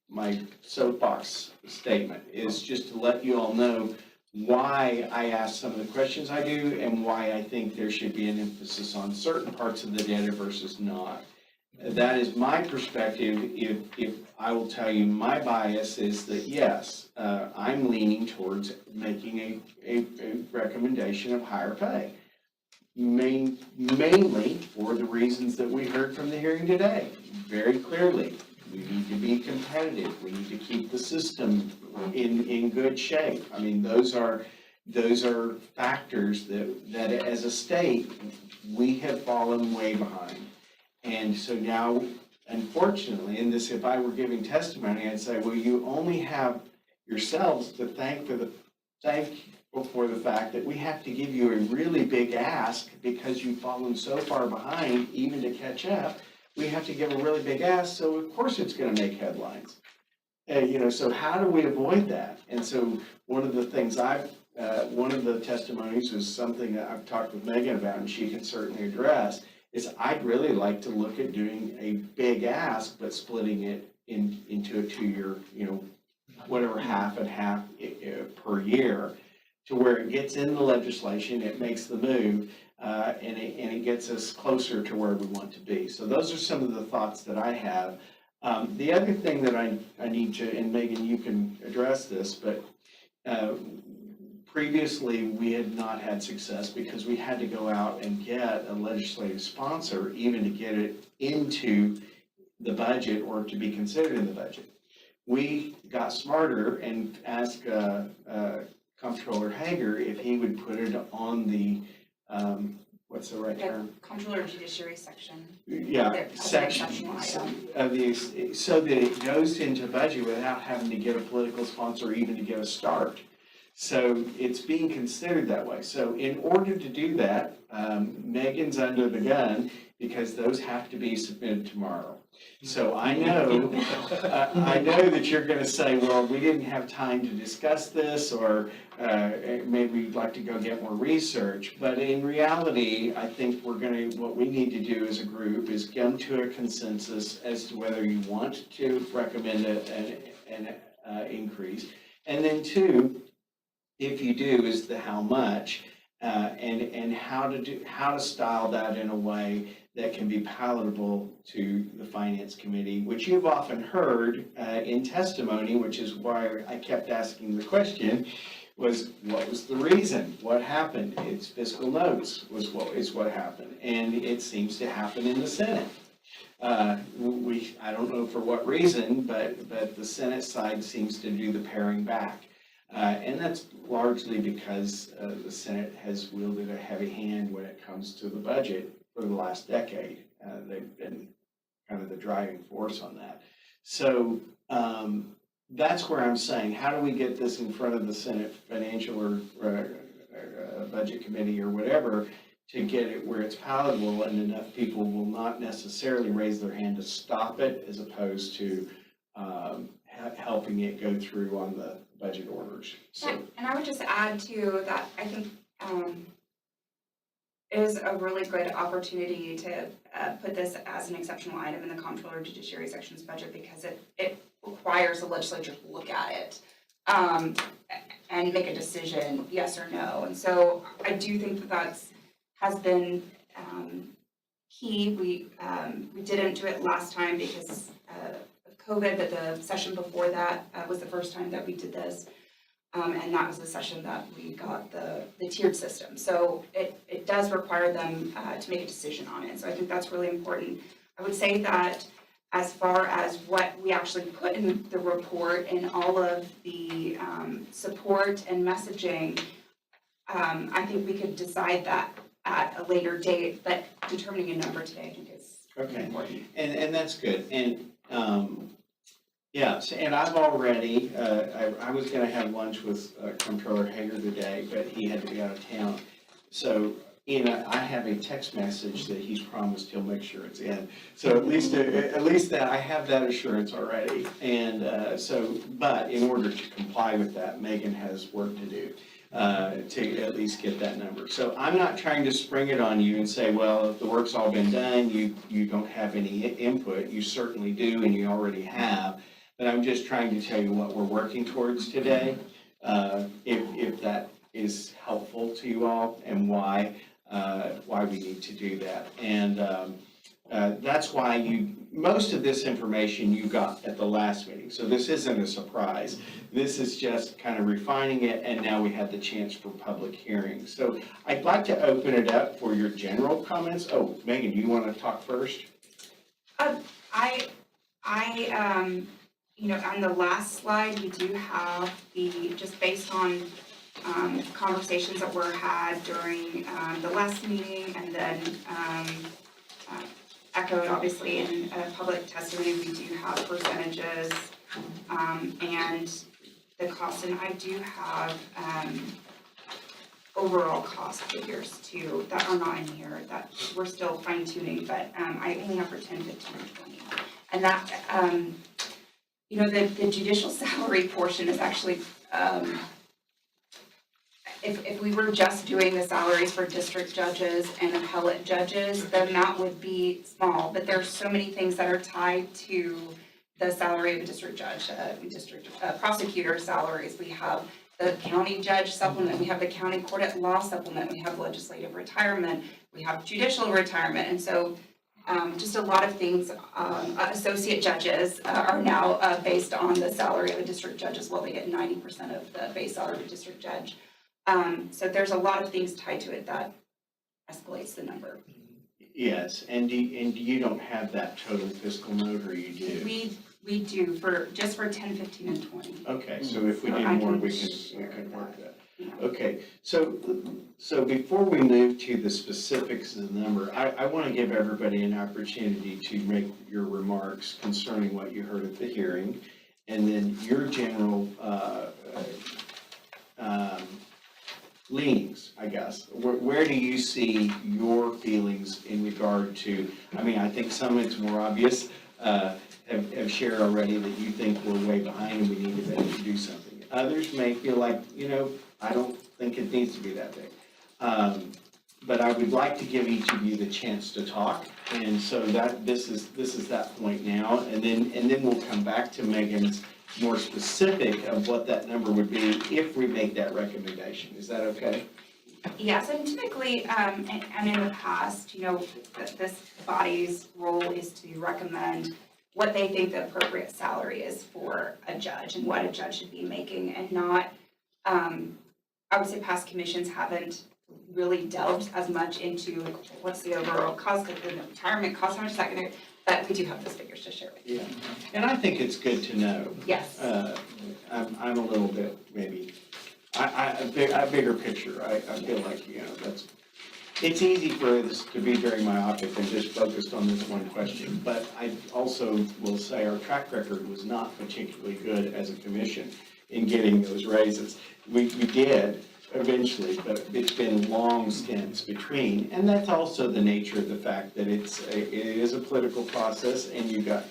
A: my soapbox statement, is just to let you all know why I ask some of the questions I do and why I think there should be an emphasis on certain parts of the data versus not. That is my perspective. If I will tell you, my bias is that yes, I'm leaning towards making a recommendation of higher pay. Mainly for the reasons that we heard from the hearing today, very clearly. We need to be competitive. We need to keep the system in good shape. I mean, those are factors that as a state, we have fallen way behind. And so now, unfortunately, in this, if I were giving testimony, I'd say, well, you only have yourselves to thank for the thankful for the fact that we have to give you a really big ask because you've fallen so far behind, even to catch up. We have to give a really big ask, so of course it's gonna make headlines. So how do we avoid that? And so one of the things one of the testimonies is something that I've talked with Megan about, and she can certainly address, is I'd really like to look at doing a big ask, but splitting it into a 2-year, whatever, half and half per year, to where it gets in the legislation, it makes the move, and it gets us closer to where we want to be. So those are some of the thoughts that I have. The other thing that I need to, and Megan, you can address this, but previously we had not had success because we had to go out and get a legislative sponsor even to get it into the budget or to be considered in the budget. We got smarter and asked Comptroller Hager if he would put it on the, what's the right term?
D: Comptroller Judiciary section.
A: Yeah,
D: As an
A: section
D: exceptional item.
A: of the, so that it goes into budget without having to get a political sponsor even to get a start. So it's being considered that way. So in order to do that, Megan's under the gun because those have to be submitted tomorrow. So I know that you're gonna say, well, we didn't have time to discuss this, or maybe you'd like to go get more research. But in reality, I think what we need to do as a group is come to a consensus as to whether you want to recommend an increase. And then two, if you do, is the how much, and how to style that in a way that can be palatable to the Finance Committee, which you've often heard in testimony, which is why I kept asking the question, was what was the reason? What happened? It's fiscal notes is what happened, and it seems to happen in the Senate. I don't know for what reason, but the Senate side seems to do the paring back. And that's largely because the Senate has wielded a heavy hand when it comes to the budget for the last decade. They've been kind of the driving force on that. So that's where I'm saying, how do we get this in front of the Senate Financial or Budget Committee or whatever to get it where it's palatable and enough people will not necessarily raise their hand to stop it as opposed to helping it go through on the budget orders. So.
D: And I would just add too that I think it is a really good opportunity to put this as an exceptional item in the Comptroller Judiciary Section's budget because it requires the legislature to look at it and make a decision, yes or no. And so I do think that has been key. We didn't do it last time because of COVID, but the session before that was the first time that we did this. And that was the session that we got the tiered system. So it does require them to make a decision on it. So I think that's really important. I would say that as far as what we actually put in the report and all of the support and messaging, I think we could decide that at a later date, but determining a number today I think is important.
A: And that's good. And yes, and I've already, I was gonna have lunch with Comptroller Hager today, but he had to be out of town. So, I have a text message that he's promised he'll make sure it's in. So at least that, I have that assurance already. And but in order to comply with that, Megan has work to do to at least get that number. So I'm not trying to spring it on you and say, well, if the work's all been done, you don't have any input. You certainly do, and you already have. But I'm just trying to tell you what we're working towards today, if that is helpful to you all and why we need to do that. And that's why most of this information you got at the last meeting. So this isn't a surprise. This is just kind of refining it, and now we have the chance for public hearings. So I'd like to open it up for your general comments. Oh, Megan, do you want to talk first?
D: On the last slide, we do have just based on conversations that were had during the last meeting and then echoed obviously in public testimony, we do have percentages. And the cost, and I do have, overall cost figures too, that are not in here, that we're still fine tuning, but, I only have for 10, 15, and 20. And that, you know, the judicial salary portion is actually, if we were just doing the salaries for district judges and appellate judges, the amount would be small, but there's so many things that are tied to the salary of a district judge, prosecutor salaries. We have the county judge supplement, we have the county court at law supplement, we have legislative retirement, we have judicial retirement, and so just a lot of things. Associate judges are now based on the salary of a district judge as well. They get 90% of the base salary of a district judge. So there's a lot of things tied to it that escalates the number.
A: Yes, and you don't have that total fiscal note, or you do?
D: We do just for 10, 15, and 20.
A: Okay, so if we
D: So
A: do
D: I
A: more,
D: can
A: we
D: share
A: can work that.
D: Yeah.
A: Okay, so before we move to the specifics of the number, I want to give everybody an opportunity to make your remarks concerning what you heard at the hearing, and then your general leanings, I guess. Where do you see your feelings in regard to, I mean, I think some of it's more obvious, have shared already that you think we're way behind and we need to better do something. Others may feel like, you know, I don't think it needs to be that big. But I would like to give each of you the chance to talk, and so that this is that point now, and then we'll come back to Megan's more specific of what that number would be if we make that recommendation. Is that okay?
D: Yes, and typically, and in the past, you know, this body's role is to recommend what they think the appropriate salary is for a judge and what a judge should be making, and not, I would say past commissions haven't really delved as much into like, what's the overall cost of the retirement cost, how much is that gonna, but we do have those figures to share with you.
A: Yeah, and I think it's good to know.
D: Yes.
A: I'm a little bit, maybe, a bigger picture. I feel like, you know, it's easy for us to be very myopic and just focused on this one question. But I also will say our track record was not particularly good as a commission in getting those raises. We did eventually, but it's been long stints between. And that's also the nature of the fact that it is a political process, and you got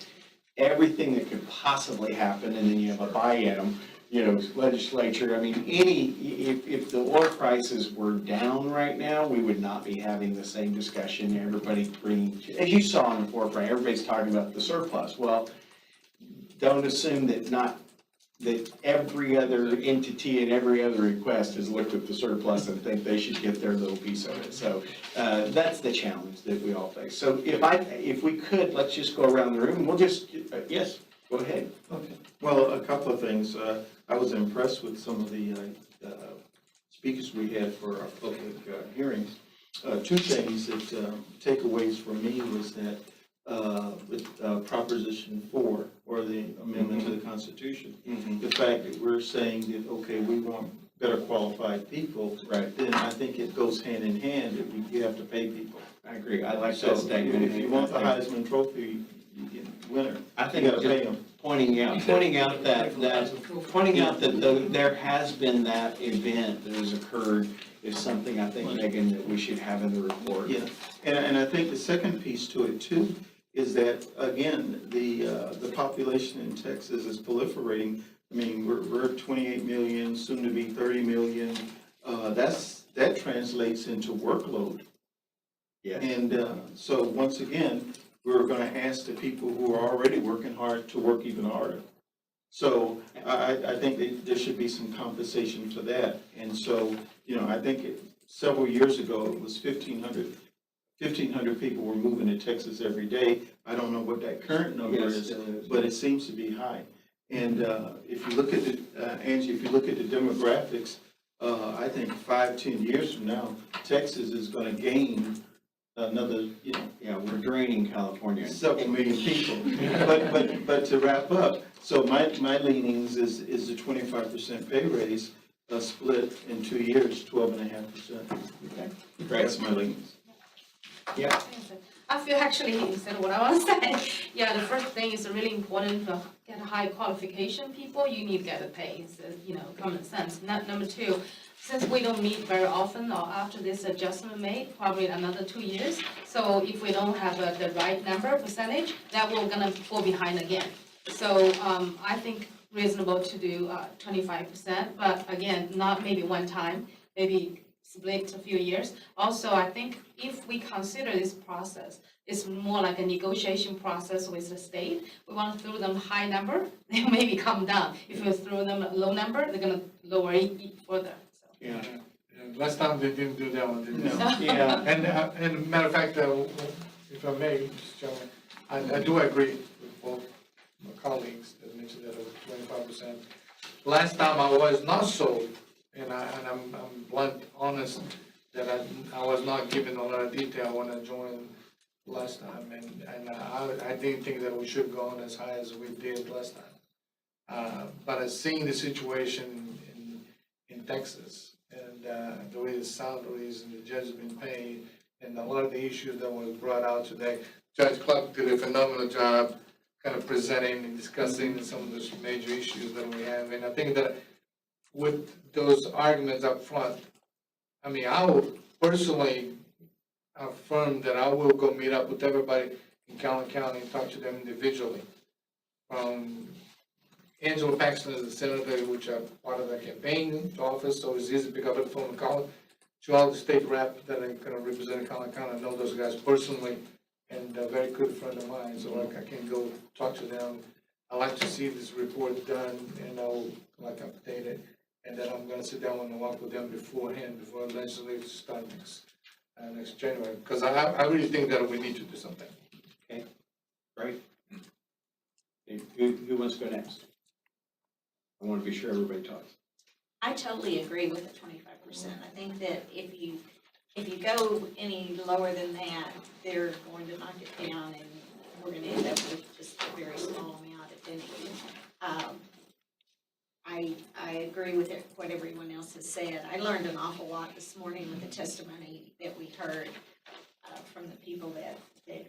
A: everything that could possibly happen, and then you have a biennium, you know, legislature. I mean, if the oil prices were down right now, we would not be having the same discussion. Everybody bringing, as you saw in the forefront, everybody's talking about the surplus. Well, don't assume that every other entity and every other request has looked at the surplus and think they should get their little piece of it. So that's the challenge that we all face. So if we could, let's just go around the room. We'll just, yes, go ahead.
J: Okay, well, a couple of things. I was impressed with some of the speakers we had for our public hearings. Two things that takeaways for me was that with Proposition 4, or the amendment to the Constitution, the fact that we're saying that, okay, we want better qualified people,
A: Right.
J: then I think it goes hand in hand that you have to pay people.
A: I agree. I like
J: So
A: that statement.
J: if you want the Heisman Trophy, you get winner.
A: I think
J: You gotta pay them.
A: pointing out that there has been that event that has occurred is something I think, Megan, that we should have in the report.
J: Yeah, and I think the second piece to it too is that, again, the population in Texas is proliferating. I mean, we're 28 million, soon to be 30 million. That translates into workload.
A: Yes.
J: And so once again, we're gonna ask the people who are already working hard to work even harder. So I think that there should be some compensation for that. And so, you know, I think several years ago, it was 1,500 people were moving to Texas every day. I don't know what that current number
A: Yes,
J: is,
A: it is.
J: but it seems to be high. And if you look at the, Angie, if you look at the demographics, I think 5-10 years from now, Texas is gonna gain another, you know,
A: Yeah, we're draining California.
J: several million people. But to wrap up, so my leanings is the 25% pay raise, split in 2 years, 12.5%.
A: Okay.
J: That's my leanings.
A: Yeah.
G: I feel actually you said what I want to say. Yeah, the first thing is really important to get high qualification people. You need to get a pay. It's, common sense. Number two, since we don't meet very often or after this adjustment made, probably another 2 years. So if we don't have the right number percentage, that we're gonna fall behind again. So I think reasonable to do 25%, but again, not maybe one time, maybe split a few years. Also, I think if we consider this process, it's more like a negotiation process with the state. We want to throw them a high number, they maybe come down. If we throw them a low number, they're gonna lower it further, so.
F: Yeah, and last time they didn't do that one, did they?
A: No, yeah,
F: And matter of fact, if I may, Mr. Chairman, I do agree with both my colleagues that mentioned that it was 25%. Last time I was not sold, and I'm blunt, honest, that I was not given a lot of detail when I joined last time, and I didn't think that we should go on as high as we did last time. But I seen the situation in Texas, and the way the salaries and the judges been paid, and a lot of the issues that was brought out today. Judge Clark did a phenomenal job kind of presenting and discussing some of those major issues that we have, and I think that with those arguments up front, I mean, I will personally affirm that I will go meet up with everybody in Calhoun County and talk to them individually. Angela Paxton is the senator, which are part of the campaign office, so it's easy to pick up the phone and call, to all the state rep that are gonna represent Calhoun County. I know those guys personally, and a very good friend of mine, so like I can go talk to them. I like to see this report done, and I'll like update it, and then I'm gonna sit down and walk with them beforehand, before legislature start next January, because I really think that we need to do something.
A: great. Who wants to go next? I want to be sure everybody talks.
H: I totally agree with the 25%. I think that if you go any lower than that, they're going to knock it down, and we're gonna end up with just a very small amount, if any. I agree with what everyone else has said. I learned an awful lot this morning with the testimony that we heard from the people that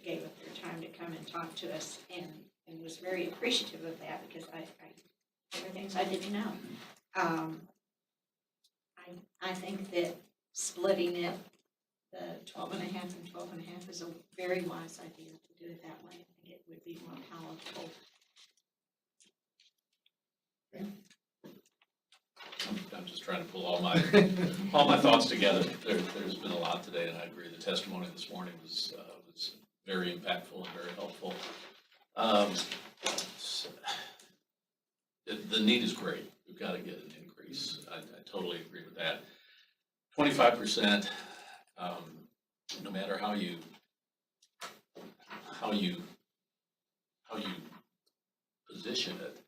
H: gave up their time to come and talk to us, and was very appreciative of that, because there were things I didn't know. I think that splitting it, the 12.5 and 12.5 is a very wise idea to do it that way. I think it would be more palatable.
I: I'm just trying to pull all my thoughts together. There's been a lot today, and I agree. The testimony this morning was very impactful and very helpful. The need is great. We've got to get an increase. I totally agree with that. 25%, no matter how you position it,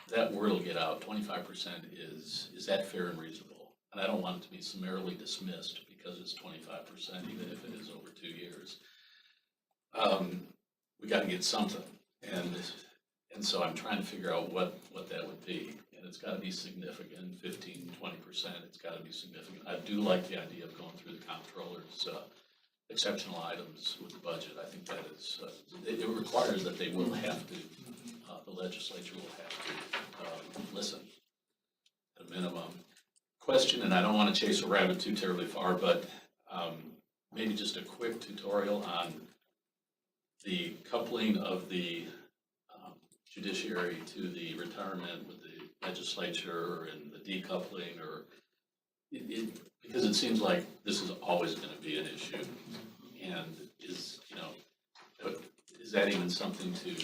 I: that word will get out. 25% is that fair and reasonable? And I don't want it to be summarily dismissed because it's 25%, even if it is over 2 years. We got to get something, and so I'm trying to figure out what that would be, and it's got to be significant. 15, 20%. It's got to be significant. I do like the idea of going through the comptroller's exceptional items with the budget. I think that is it requires that they will have to. The legislature will have to listen at a minimum. Question, and I don't want to chase a rabbit too terribly far, but maybe just a quick tutorial on the coupling of the judiciary to the retirement with the legislature and the decoupling, or because it seems like this is always going to be an issue, and is that even something to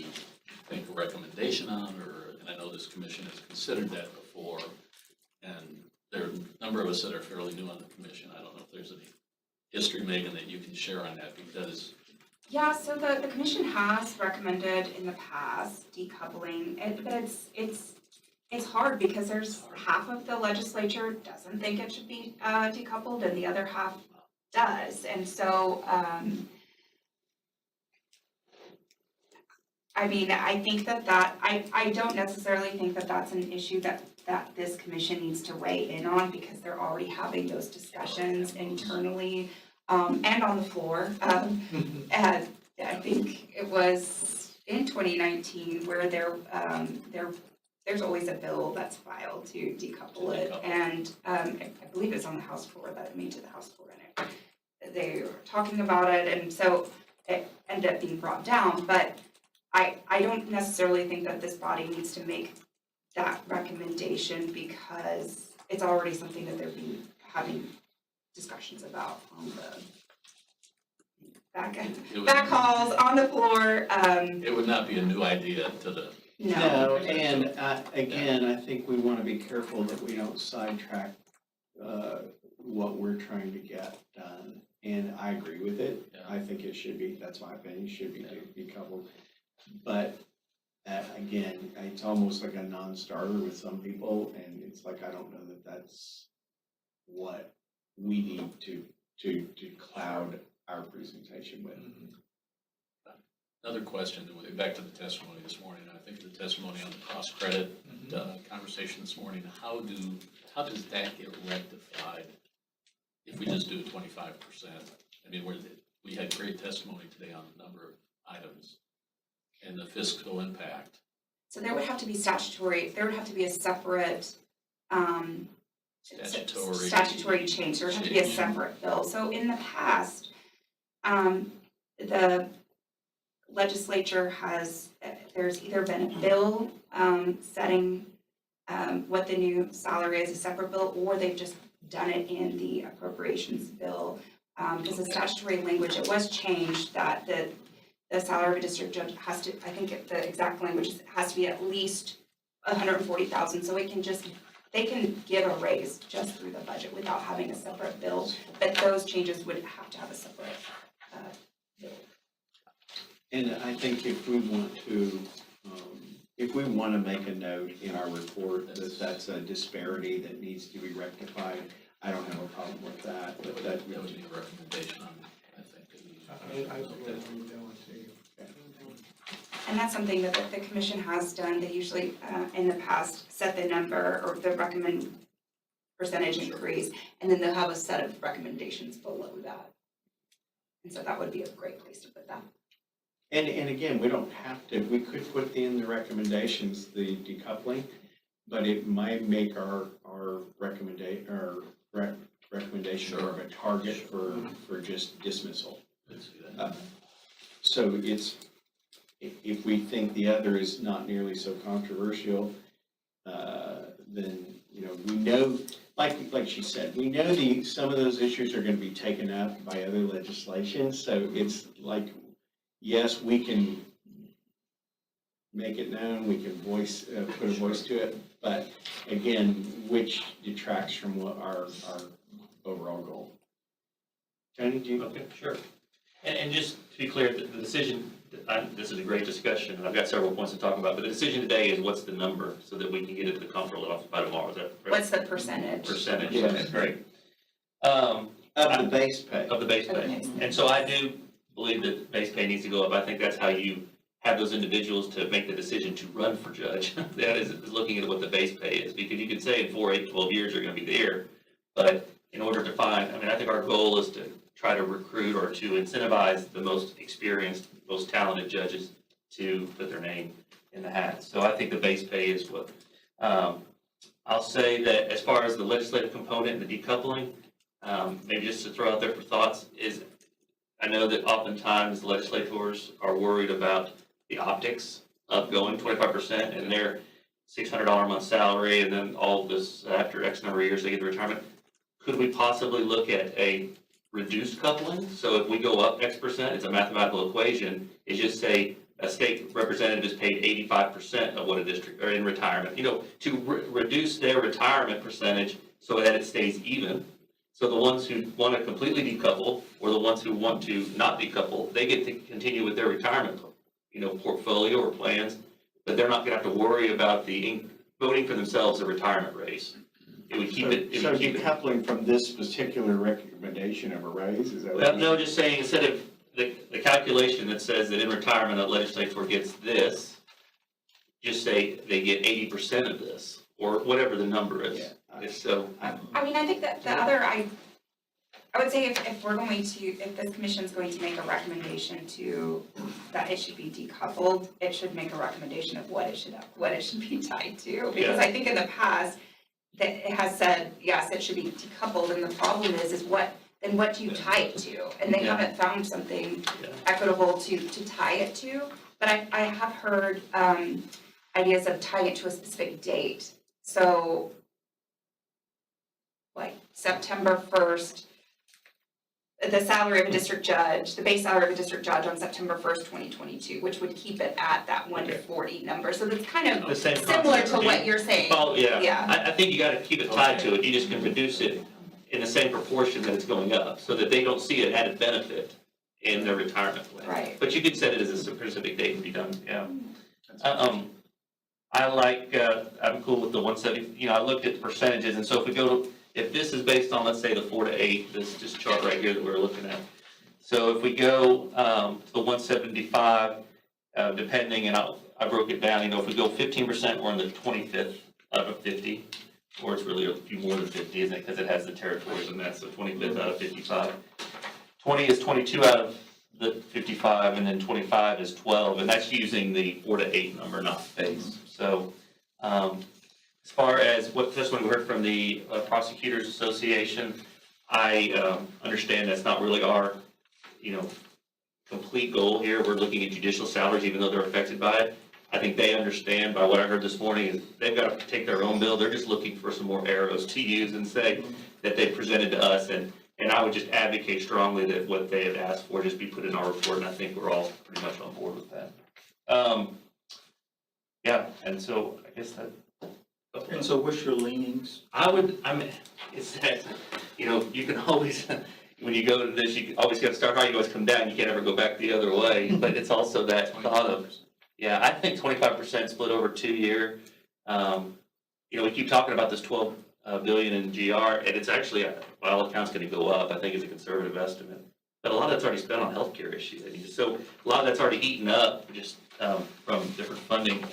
I: make a recommendation on, and I know this commission has considered that before, and there are a number of us that are fairly new on the commission. I don't know if there's any history, Megan, that you can share on that, because
D: Yeah, so the commission has recommended in the past decoupling, but it's hard because there's half of the legislature doesn't think it should be decoupled and the other half does. And so, I mean, I think I don't necessarily think that that's an issue that this commission needs to weigh in on, because they're already having those discussions internally and on the floor. I think it was in 2019 where there's always a bill that's filed to decouple it. And I believe it's on the House floor, that it made to the House floor, and they were talking about it, and so it ended up being brought down. But I don't necessarily think that this body needs to make that recommendation, because it's already something that they're having discussions about on the back halls, on the floor.
I: It would not be a new idea to the,
A: No, and again, I think we want to be careful that we don't sidetrack what we're trying to get done. And I agree with it.
I: Yeah.
A: I think it should be, that's my opinion, should be decoupled. But again, it's almost like a non-starter with some people, and it's like, I don't know that that's what we need to cloud our presentation with.
I: another question, back to the testimony this morning. I think the testimony on the cost credit conversation this morning, how does that get rectified if we just do 25%? I mean, we had great testimony today on a number of items and the fiscal impact.
D: So there would have to be there would have to be a separate, statutory change, there would have to be a separate bill. So in the past, the legislature there's either been a bill setting what the new salary is, a separate bill, or they've just done it in the appropriations bill. Because the statutory language, it was changed that the salary of a district judge has to, I think the exact language has to be at least $140,000, so they can give a raise just through the budget without having a separate bill, but those changes would have to have a separate bill.
A: And I think if we want to make a note in our report that that's a disparity that needs to be rectified, I don't have a problem with that, but that
I: would be a recommendation on, I think.
F: I agree with that one too.
D: And that's something that the commission has done. They usually, in the past, set the number or the recommend percentage increase, and then they'll have a set of recommendations below that. And so that would be a great place to put that.
A: And again, we don't have to, we could put in the recommendations, the decoupling, but it might make our recommendation more of a target for just dismissal. So if we think the other is not nearly so controversial, then, we know, like she said, we know some of those issues are going to be taken up by other legislation. So it's like, yes, we can make it known, we can put a voice to it, but again, which detracts from what our overall goal. Tony, do you?
E: Okay, sure. And just to be clear, the decision, this is a great discussion, and I've got several points to talk about, but the decision today is what's the number, so that we can get it to the comptroller office by tomorrow, is that correct?
D: What's the percentage?
E: Percentage,
A: Yes.
E: okay, great.
A: Of the base pay.
E: Of the base pay. And so I do believe that base pay needs to go up. I think that's how you have those individuals to make the decision to run for judge. That is looking at what the base pay is, because you could say in 4, 8, 12 years you're going to be there, but in order to I think our goal is to try to recruit or to incentivize the most experienced, most talented judges to put their name in the hat. So I think the base pay is what, I'll say that as far as the legislative component and the decoupling, maybe just to throw out there for thoughts is, I know that oftentimes legislators are worried about the optics of going 25% and their $600 a month salary, and then all of this, after X number of years, they get the retirement. Could we possibly look at a reduced coupling? So if we go up X percent, it's a mathematical equation, it's just say a state representative is paid 85% of what a district, or in retirement, to reduce their retirement percentage so that it stays even. So the ones who want to completely decouple, or the ones who want to not decouple, they get to continue with their retirement, portfolio or plans, but they're not going to have to worry about voting for themselves a retirement raise. It would keep it.
A: So decoupling from this particular recommendation of a raise, is that what?
E: Well, no, just saying, instead of the calculation that says that in retirement a legislator gets this, just say they get 80% of this, or whatever the number is.
A: Yeah.
E: If so.
D: I mean, I think that the other I would say if we're going to, if this commission's going to make a recommendation that it should be decoupled, it should make a recommendation of what it should be tied to. Because I think in the past, that it has said, yes, it should be decoupled, and the problem is what do you tie it to? And they haven't found something equitable to tie it to. But I have heard ideas of tying it to a specific date. So like September 1st, the salary of a district judge, the base salary of a district judge on September 1st, 2022, which would keep it at that 140 number. So that's kind of
E: The same
D: similar
E: concept.
D: to what you're saying.
E: Oh, yeah.
D: Yeah.
E: I think you gotta keep it tied to it. You just can reduce it in the same proportion that it's going up, so that they don't see an added benefit in their retirement plan.
D: Right.
E: But you could set it as a specific date and be done, yeah. I'm cool with the 170, I looked at the percentages, and so if this is based on, let's say, the 4 to 8, this just chart right here that we're looking at. So if we go to the 175, depending, and I broke it down, if we go 15%, we're in the 25th out of 50, or it's really a few more than 50, isn't it, because it has the territories in that, so 25th out of 55. 20 is 22 out of the 55, and then 25 is 12, and that's using the 4 to 8 number, not base. So as far as just when we heard from the Prosecutors Association, I understand that's not really our, complete goal here. We're looking at judicial salaries, even though they're affected by it. I think they understand, by what I heard this morning, is they've got to take their own bill. They're just looking for some more arrows to use and say that they presented to us, and I would just advocate strongly that what they had asked for just be put in our report, and I think we're all pretty much on board with that. And so I guess that.
M: And so what's your leanings?
E: It's that, you can always, when you go to this, you always got to start high, you always come down, you can't ever go back the other way, but it's also that thought of, I think 25% split over 2 year. We keep talking about this 12 billion in GR, and it's actually, by all accounts, going to go up. I think it's a conservative estimate. But a lot of that's already spent on healthcare issues. So a lot of that's already eaten up just from different funding.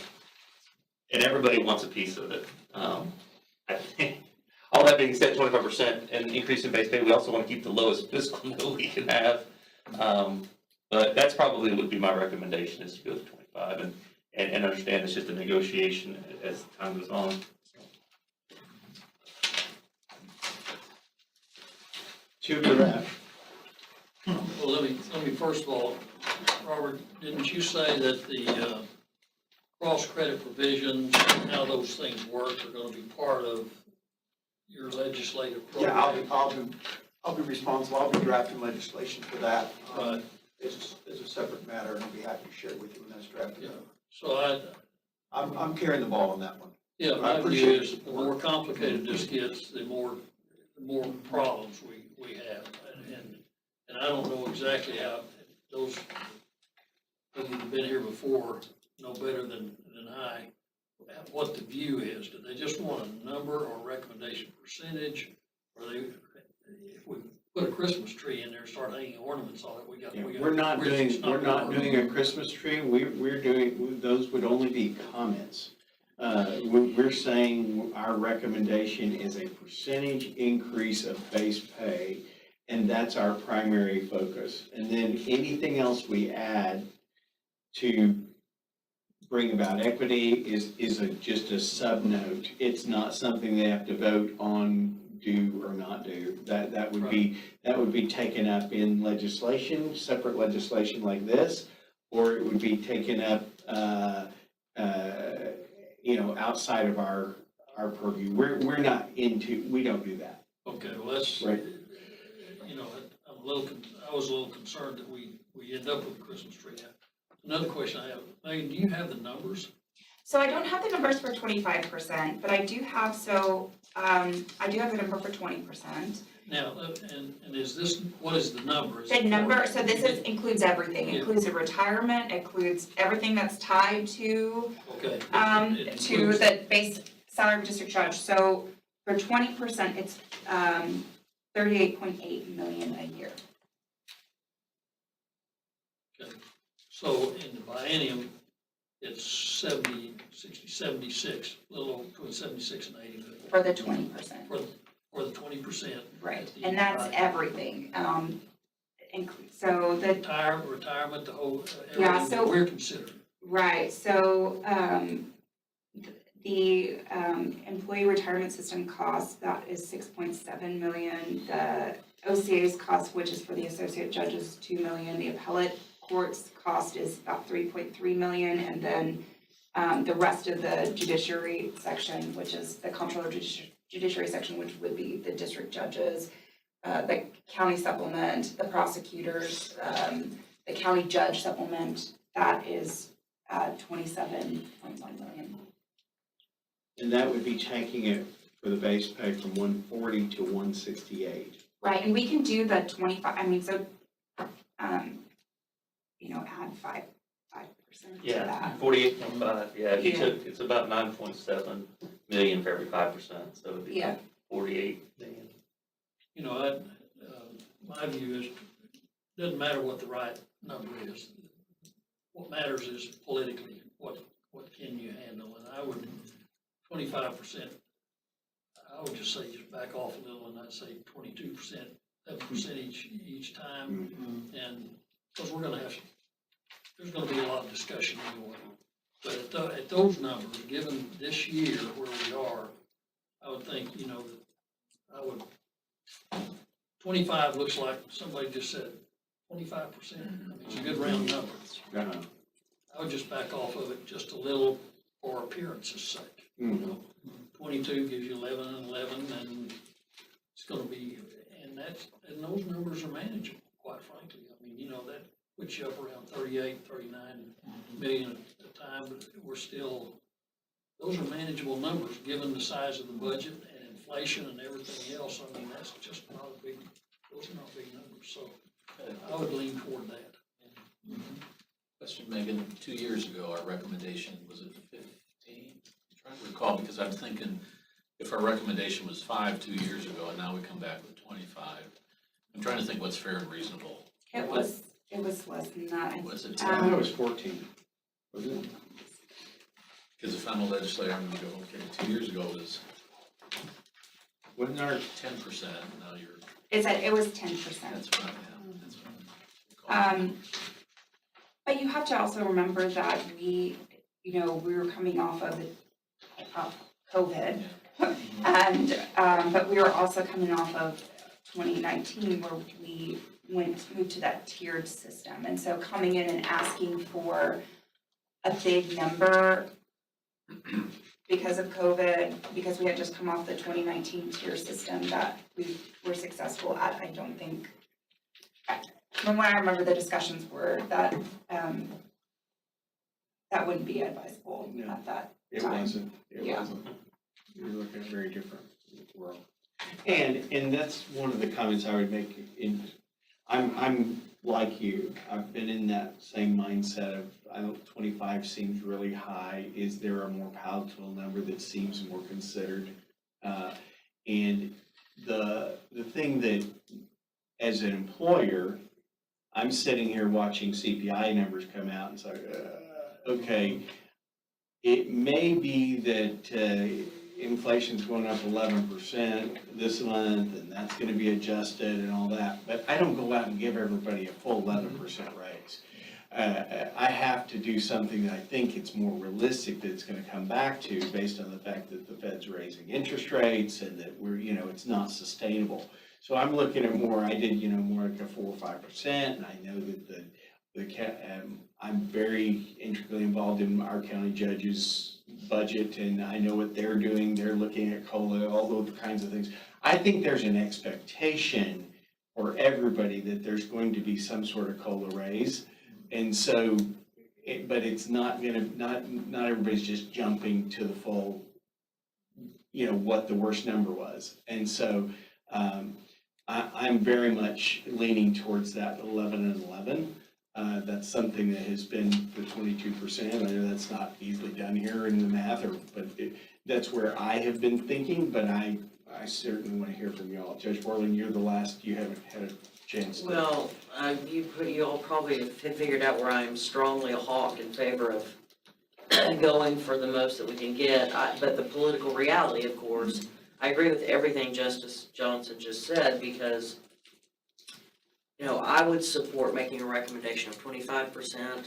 E: And everybody wants a piece of it. I think, all that being said, 25% and increase in base pay, we also want to keep the lowest fiscal note we can have. But that's probably would be my recommendation, is to go to 25 and understand it's just a negotiation as time goes on.
A: Chief Durant.
B: Well, let me first of all, Robert, didn't you say that the cross-credit provisions and how those things work are gonna be part of your legislative program?
M: Yeah, I'll be responsible, I'll be drafting legislation for that.
B: Right.
M: It's a separate matter, and I'll be happy to share with you when that's drafted.
B: Yeah. So
M: I'm carrying the ball on that one.
B: yeah,
M: I
B: my view
M: appreciate
B: is
M: your
B: the
M: support.
B: more complicated this gets, the more problems we have. And I don't know exactly how those, who have been here before, know better than I, what the view is. Do they just want a number or recommendation percentage? Or if we put a Christmas tree in there and start hanging ornaments on it,
A: We're not doing a Christmas tree. We're doing, those would only be comments. We're saying our recommendation is a percentage increase of base pay, and that's our primary focus. And then anything else we add to bring about equity is just a sub-note. It's not something they have to vote on, do or not do. That would be taken up in legislation, separate legislation like this, or it would be taken up, outside of our purview. We're not into, we don't do that.
B: Okay, well, that's,
A: Right.
B: I was a little concerned that we end up with a Christmas tree. Another question I have, Megan, do you have the numbers?
D: So I don't have the numbers for 25%, but I do have, I do have the number for 20%.
B: Now, and is this, what is the number? Is
D: The
B: it
D: number,
B: for-
D: so this includes everything,
B: Yeah.
D: includes the retirement, includes everything that's tied to,
B: Okay. It
D: to
B: includes-
D: the base salary of district judge. So for 20%, it's 38.8 million a year.
B: Okay. So in the biennium, it's 76, a little over between 76 and 80 million.
D: For the 20%.
B: or the 20%.
D: Right, and that's everything. So the,
B: Retirement, the whole,
D: Yeah,
B: everything that
D: so-
B: we're considering.
D: right, so, the employee retirement system cost, that is 6.7 million. The OCA's cost, which is for the associate judges, 2 million. The appellate court's cost is about 3.3 million. And then the rest of the judiciary section, which is the comptroller judiciary section, which would be the district judges, the county supplement, the prosecutors, the county judge supplement, that is 27.1 million.
A: And that would be taking it for the base pay from 140 to 168.
D: Right, and we can do the 25, I mean, so, add 5% to
E: Yeah,
D: that.
E: 48.5, yeah, if you
D: Yeah.
E: took, it's about 9.7 million for every 5%, so it'd be
D: Yeah.
E: 48 million.
B: My view is, doesn't matter what the right number is. What matters is politically, what can you handle? And I would, 25%, I would just say just back off a little, and I'd say 22%, 7% each time. And, because there's gonna be a lot of discussion anyway. But at those numbers, given this year where we are, I would think, that I would, 25 looks like somebody just said 25%. I mean, it's a good round number.
A: Uh-huh.
B: I would just back off of it just a little for appearance's sake.
A: Mhm.
B: 22 gives you 11 and 11, and it's gonna be, and those numbers are manageable, quite frankly. I mean, that puts you up around 38, 39 million at a time, but those are manageable numbers, given the size of the budget and inflation and everything else. I mean, that's just not those are not big numbers, so I would lean toward that.
I: Question, Megan, 2 years ago, our recommendation, was it 15? I'm trying to recall, because I'm thinking if our recommendation was 5 2 years ago, and now we come back with 25, I'm trying to think what's fair and reasonable.
D: It was less than that.
I: Was it
A: I
I: 10?
A: thought it was 14. Was it?
I: Because if I'm a legislator, I'm gonna go, okay, 2 years ago was
A: Wasn't our,
I: 10%, now you're,
D: It was 10%.
I: that's what I recall.
D: But you have to also remember that we were coming off of COVID. And, but we were also coming off of 2019 where we moved to that tiered system. And so coming in and asking for a big number because of COVID, because we had just come off the 2019 tier system that we were successful at, I don't think, from what I remember the discussions were, that that wouldn't be advisable at that
A: it
D: time.
A: wasn't, it
D: Yeah.
A: wasn't. You're looking at a very different world. And that's one of the comments I would make I'm like you, I've been in that same mindset of, I don't, 25 seems really high. Is there a more palatable number that seems more considered? And the thing that, as an employer, I'm sitting here watching CPI numbers come out and say, okay, it may be that inflation's going up 11% this month, and that's gonna be adjusted and all that, but I don't go out and give everybody a full 11% raise. I have to do something that I think it's more realistic that it's gonna come back to based on the fact that the Fed's raising interest rates and that we're, it's not sustainable. So I'm looking at more, I did, more like a 4 or 5%, and I know that I'm very intricately involved in our county judge's budget, and I know what they're doing. They're looking at COLA, all those kinds of things. I think there's an expectation for everybody that there's going to be some sort of COLA raise. And so, but it's not everybody's just jumping to the full, what the worst number was. And so, I'm very much leaning towards that 11 and 11. That's something that has been the 22%. I know that's not easily done here in the math, but that's where I have been thinking, but I certainly want to hear from y'all. Judge Borland, you're the last, you haven't had a chance to.
C: Well, you all probably have figured out where I am strongly a hawk in favor of going for the most that we can get. But the political reality, of course, I agree with everything Justice Johnson just said, because, I would support making a recommendation of 25%,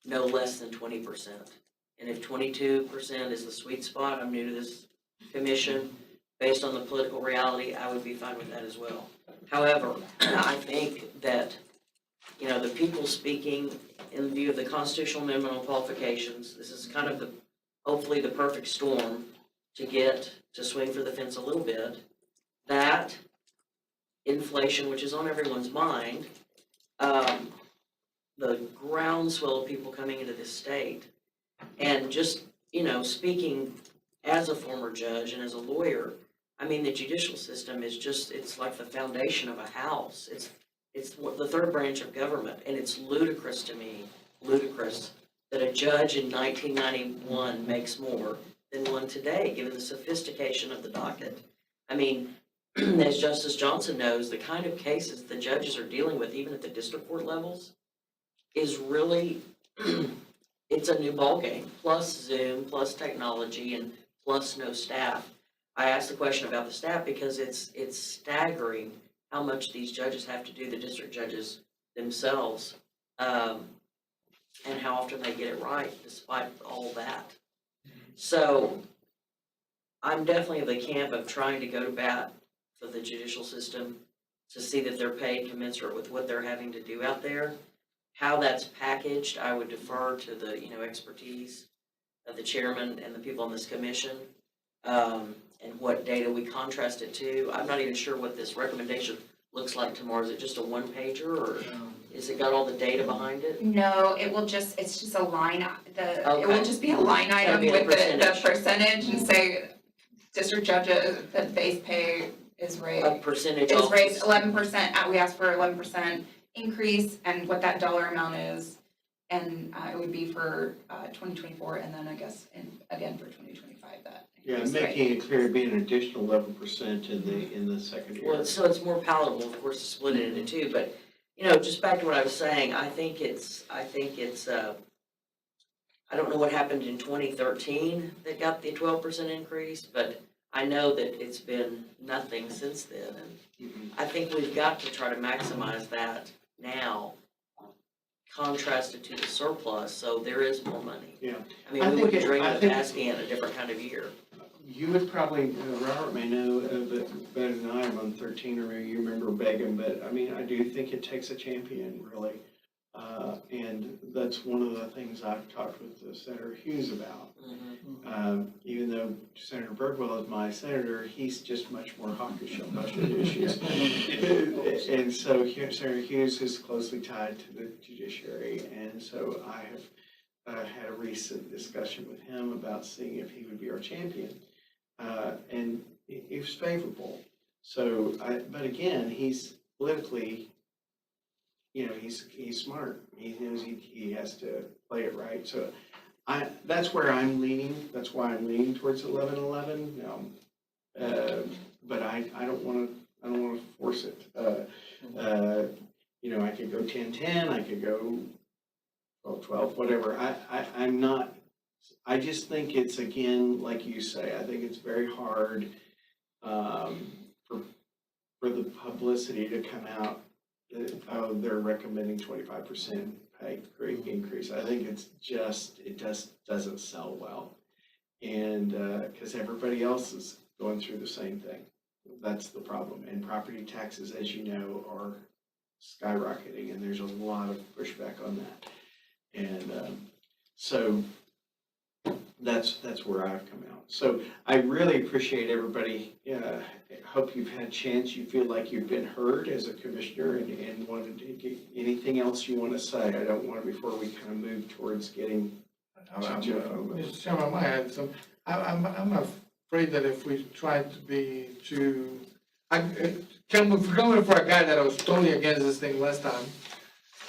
C: no less than 20%. And if 22% is the sweet spot, I'm new to this commission, based on the political reality, I would be fine with that as well. However, I think that, the people speaking in view of the constitutional minimum qualifications, this is kind of hopefully the perfect storm to swing for the fence a little bit. That inflation, which is on everyone's mind, the groundswell of people coming into this state, and just, speaking as a former judge and as a lawyer, I mean, the judicial system is it's like the foundation of a house. It's the third branch of government, and it's ludicrous to me, that a judge in 1991 makes more than one today, given the sophistication of the docket. I mean, as Justice Johnson knows, the kind of cases the judges are dealing with, even at the district court levels, is really, it's a new ballgame, plus Zoom, plus technology, and plus no staff. I asked the question about the staff because it's staggering how much these judges have to do, the district judges themselves, and how often they get it right despite all that. So I'm definitely of the camp of trying to go to bat for the judicial system to see that they're paid commensurate with what they're having to do out there. How that's packaged, I would defer to the, expertise of the chairman and the people on this commission, and what data we contrast it to. I'm not even sure what this recommendation looks like tomorrow. Is it just a one-pager, or is it got all the data behind it?
D: No, it's just a line, it
C: Okay.
D: will just be a line
C: It'll
D: item
C: be the
D: with the
C: percentage.
D: percentage and say, district judges, the base pay is
C: A percentage off.
D: raised 11%, we asked for 11% increase, and what that dollar amount is. And it would be for 2024, and then I guess, again for 2025, that.
A: Yeah,
D: increase rate.
A: making it clear, it'd be an additional 11% in the second year.
C: Well, so it's more palatable, of course, to split it into two, but, just back to what I was saying, I think it's, I don't know what happened in 2013 that got the 12% increase, but I know that it's been nothing since then, and I think we've got to try to maximize that now, contrasted to the surplus, so there is more money.
A: Yeah.
C: I mean,
A: I
C: we
A: think
C: wouldn't dream
A: I
C: of
A: think-
C: asking it a different kind of year.
A: You would probably, Robert may know better than I am on 13, or maybe you remember Begum, but I mean, I do think it takes a champion, really. And that's one of the things I've talked with Senator Hughes about. Even though Senator Birdwell is my senator, he's just much more hawkish on budget issues. And so Senator Hughes is closely tied to the judiciary, and so I have had a recent discussion with him about seeing if he would be our champion. And it was favorable. So, but again, he's politically, he's smart. He knows he has to play it right. So that's where I'm leaning. That's why I'm leaning towards 11-11. But I don't want to force it. I could go 10-10. I could go 12-12, whatever. I'm not. I just think it's, again, like you say, I think it's very hard for the publicity to come out that, oh, they're recommending 25% pay increase. I think it just doesn't sell well. And because everybody else is going through the same thing. That's the problem. And property taxes, as you know, are skyrocketing, and there's a lot of pushback on that. And so that's where I've come out. So I really appreciate everybody. Hope you've had a chance. You feel like you've been heard as a commissioner, and wanted to get anything else you want to say. I don't want to, before we kind of move towards getting to Jeff.
F: Mr. Chairman, I might add some, I'm afraid that if we try to be too, coming for a guy that was totally against this thing last time,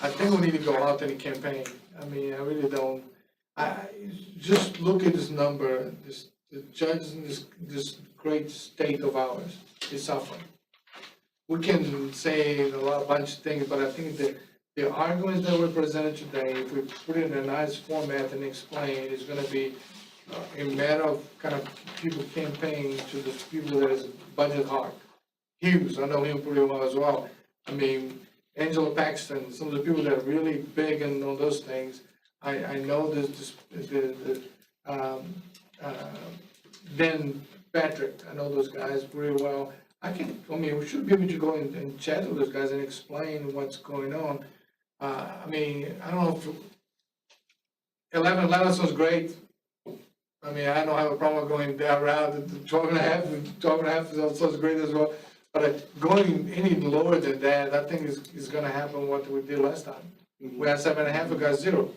F: I think we need to go out in a campaign. I mean, I really don't. Just look at this number. The judges in this great state of ours is suffering. We can say a bunch of things, but I think that the arguments that were presented today, if we put it in a nice format and explain, is going to be a matter of kind of people campaigning to the people that is budget hawk. Hughes, I know him pretty well as well. I mean, Angela Paxton, some of the people that are really big and on those things. I know Ben Patrick, I know those guys pretty well. We should be able to go and chat with those guys and explain what's going on. I mean, I don't know if 11 sounds great. I mean, I don't have a problem going that route. The 12.5 sounds great as well. But going any lower than that, I think is gonna happen what we did last time. We had 7.5, we got 0.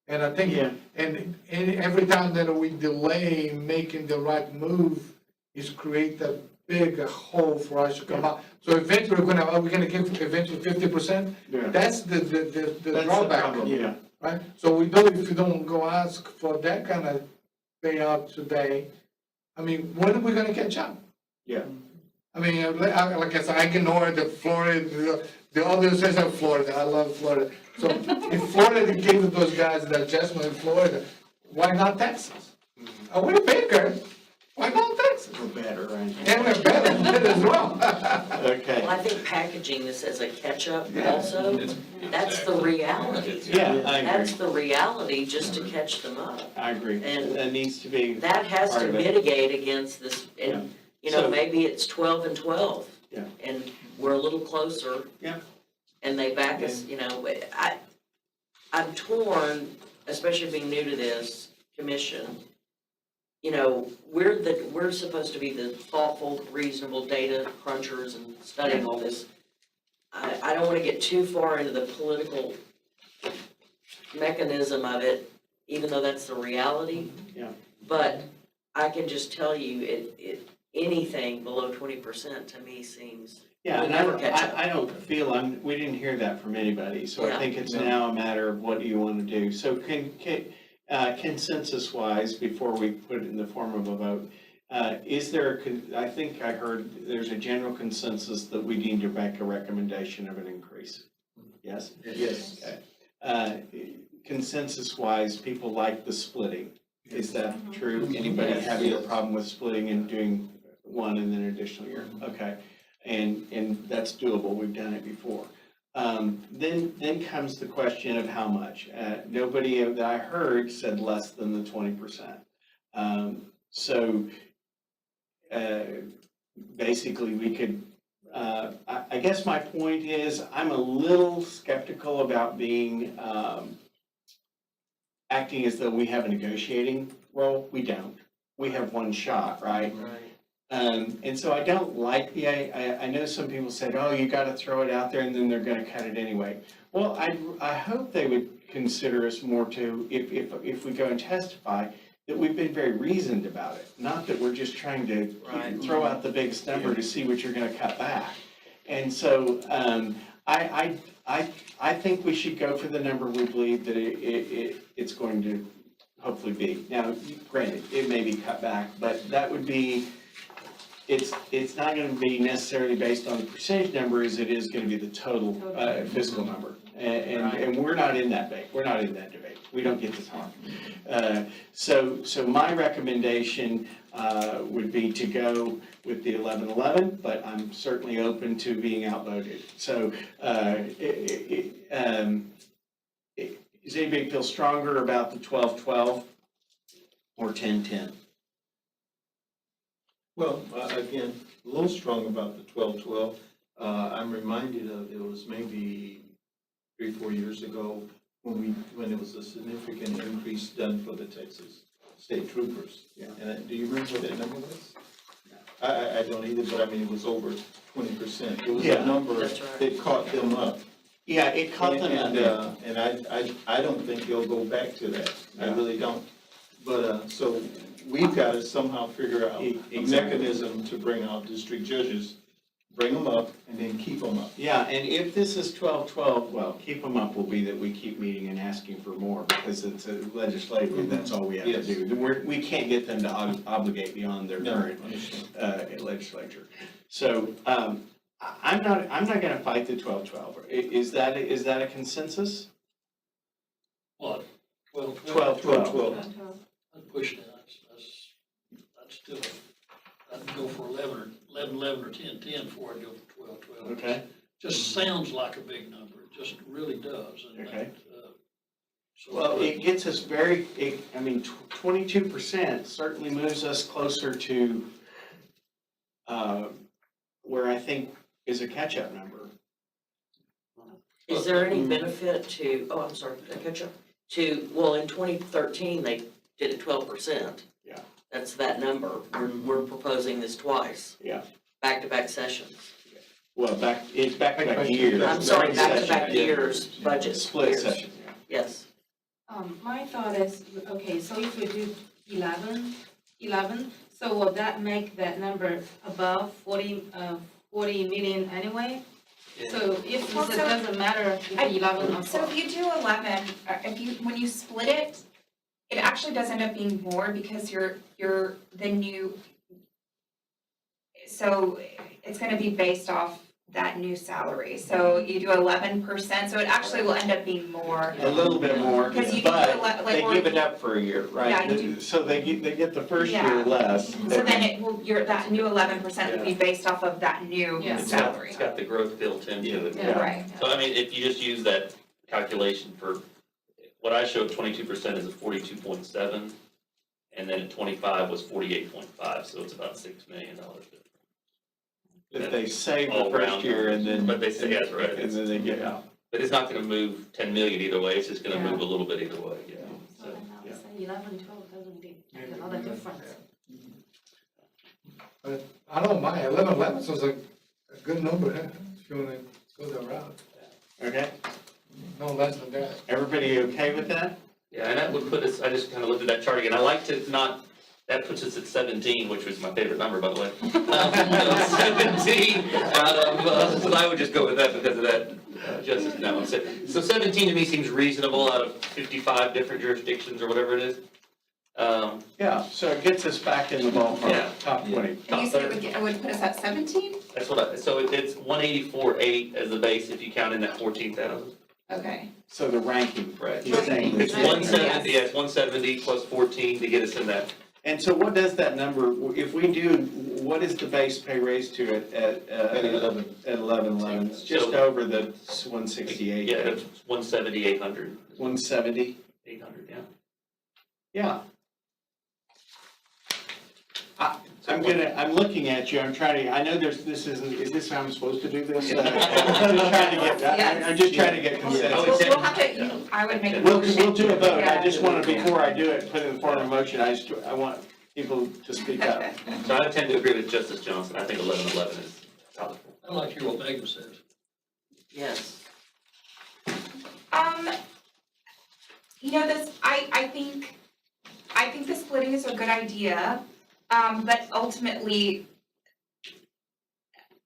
F: And I think,
A: Yeah.
F: and every time that we delay making the right move is create a big hole for us to come out. So eventually are we gonna give eventually 50%?
A: Yeah.
F: That's the
A: That's the
F: drawback.
A: problem, yeah.
F: Right? So we know if you don't go ask for that kind of payout today, I mean, when are we gonna catch up?
A: Yeah.
F: I mean, like I said, I ignore the Florida, the other says of Florida, I love Florida. So if Florida gave those guys the adjustment in Florida, why not Texas? We're Baker, why not Texas?
A: We're better, right?
F: And we're better than it as well.
A: Okay.
C: Well, I think packaging this as a catch-up
F: Yeah.
C: also, that's the reality.
A: Yeah, I
C: That's
A: agree.
C: the reality, just to catch them up.
A: I agree.
C: And
A: That needs to be,
C: That has
A: Part
C: to
A: of it.
C: mitigate against this,
A: Yeah.
C: and, you
A: So-
C: know, maybe it's 12 and 12.
A: Yeah.
C: And we're a little closer.
A: Yeah.
C: And they back us, you know, I'm torn, especially being new to this commission. You know, we're supposed to be the thoughtful, reasonable data crunchers and studying all this. I don't wanna get too far into the political mechanism of it, even though that's the reality.
A: Yeah.
C: But I can just tell you, anything below 20% to me seems,
A: yeah,
C: We'll
A: and
C: never catch up.
A: I don't feel, we didn't hear that from anybody, so I
C: Yeah.
A: think it's
F: No.
A: now a matter of what do you want to do. So consensus-wise, before we put it in the form of a vote, is there, I think I heard there's a general consensus that we need to make a recommendation of an increase. Yes?
J: Yes.
A: Okay. Consensus-wise, people like the splitting. Is that true? Anybody
C: Yes.
A: having a problem with splitting and doing one and then an additional year? Okay. And that's doable, we've done it before. Then comes the question of how much. Nobody that I heard said less than the 20%. So basically we could, I guess my point is, I'm a little skeptical about being, acting as though we have a negotiating role. We don't. We have one shot, right?
J: Right.
A: And so I don't like I know some people said, oh, you gotta throw it out there and then they're gonna cut it anyway. Well, I hope they would consider us more to, if we go and testify, that we've been very reasoned about it. Not that we're just trying to
C: Right.
A: throw out the biggest number to see what you're gonna cut back. And so, I think we should go for the number we believe that it's going to hopefully be. Now, granted, it may be cut back, but that would be, it's not gonna be necessarily based on the percentage number as it is gonna be the total fiscal number. And we're not in that debate, we don't get to talk. So my recommendation would be to go with the 11-11, but I'm certainly open to being outvoted. So, does anybody feel stronger about the 12-12 or 10-10?
J: Well, again, a little strong about the 12-12. I'm reminded of, it was maybe 3-4 years ago when it was a significant increase done for the Texas State Troopers.
A: Yeah.
J: And do you remember what that number was? I don't either, but I mean, it was over 20%. It was
A: Yeah,
J: a number
C: that's right.
J: that caught them up.
A: Yeah, it caught them
J: And,
A: up.
J: and I don't think they'll go back to that. I really don't. But, so we've got to somehow figure out a
A: Exactly.
J: mechanism to bring out district judges, bring them up, and then keep them up.
A: Yeah, and if this is 12-12, well, keep them up will be that we keep meeting and asking for more, because it's a legislative, that's all we have to
J: Yes.
A: do. We can't get them to obligate beyond their
J: No,
A: current
J: understand.
A: legislature. So, I'm not gonna fight the 12-12. Is that a consensus?
B: What, 12,
A: 12-12.
J: 12-12.
B: I'd push that. just sounds like a big number, it just really does. And
A: Okay.
B: so-
A: Well, it gets us 22% certainly moves us closer to, where I think is a catch-up number.
C: Is there any benefit to, oh, I'm sorry, did I catch up? Well, in 2013, they did it 12%.
A: Yeah.
C: That's that number. We're proposing this twice.
A: Yeah.
C: Back-to-back sessions.
A: Well, it's back-to-back years.
C: I'm sorry, back-to-back
A: Session, yeah.
C: years, budget
A: Split
C: years.
A: session, yeah.
C: Yes.
G: My thought is, okay, so if we do 11, so will that make that number above 40 million anyway? So if
D: Well,
G: it
D: so-
G: doesn't matter if 11 or
D: So
G: 12.
D: if you do 11, when you split it, it actually does end up being more because you're the new, so it's gonna be based off that new salary. So you do 11%, so it actually will end up being more.
A: A little bit more,
D: Because you
A: but
D: can do
A: they
D: like,
A: give it up for a year, right?
D: Yeah, you
A: So they get the first
D: Yeah.
A: year less.
D: so then it will, that new 11% will be based off of that new
G: Yeah.
D: salary.
E: It's got the growth built into it.
G: Yeah.
D: Right.
E: So I mean, if you just use that calculation for, what I showed 22% is a 42.7, and then at 25 was 48.5, so it's about $6 million difference.
A: That they save the
E: All
A: first
E: round
A: year and then.
E: But they say, that's right.
A: And then they get out.
E: But it's not gonna move 10 million either way, it's just gonna
G: Yeah.
E: move a little bit either way, yeah.
G: So then I would say 11, 12 doesn't make a lot of difference.
F: But I don't mind, 11 is a good number, huh? If you wanna go that route,
A: Okay,
F: no less than that.
A: everybody okay with that?
E: Yeah, and that would put us, I just kind of looked at that chart again, I like to not, that puts us at 17, which was my favorite number, by the way. 17 out of, so I would just go with that because of that, justice now. So 17 to me seems reasonable out of 55 different jurisdictions or whatever it is.
A: Yeah, so it gets us back in the
E: Yeah.
A: ballpark, top 20.
D: And you said it would put us at 17?
E: That's what so it's 184.8 as the base if you count in that 14,000.
D: Okay.
A: So the ranking,
E: Right.
A: he's saying.
E: It's 170, yeah, it's 170 plus 14 to get us in that.
A: And so what does that number, if we do, what is the base pay raise to it at 11? At 11, it's just
E: So-
A: over the 168.
E: Yeah, it's 170, 800.
A: 170,
E: 800, yeah.
A: yeah. I'm looking at you, I'm trying to, I know is this how I'm supposed to do this? I'm just trying to get consensus.
D: We'll have to, I would make a motion.
A: We'll do a vote, I
D: Yeah.
A: just want to, before I do it, put it in the form of a motion, I want people to speak up.
E: So I tend to agree with Justice Johnson. I think 1111 is tolerable.
B: I like to hear what Megan says.
C: Yes.
D: I think the splitting is a good idea, but ultimately,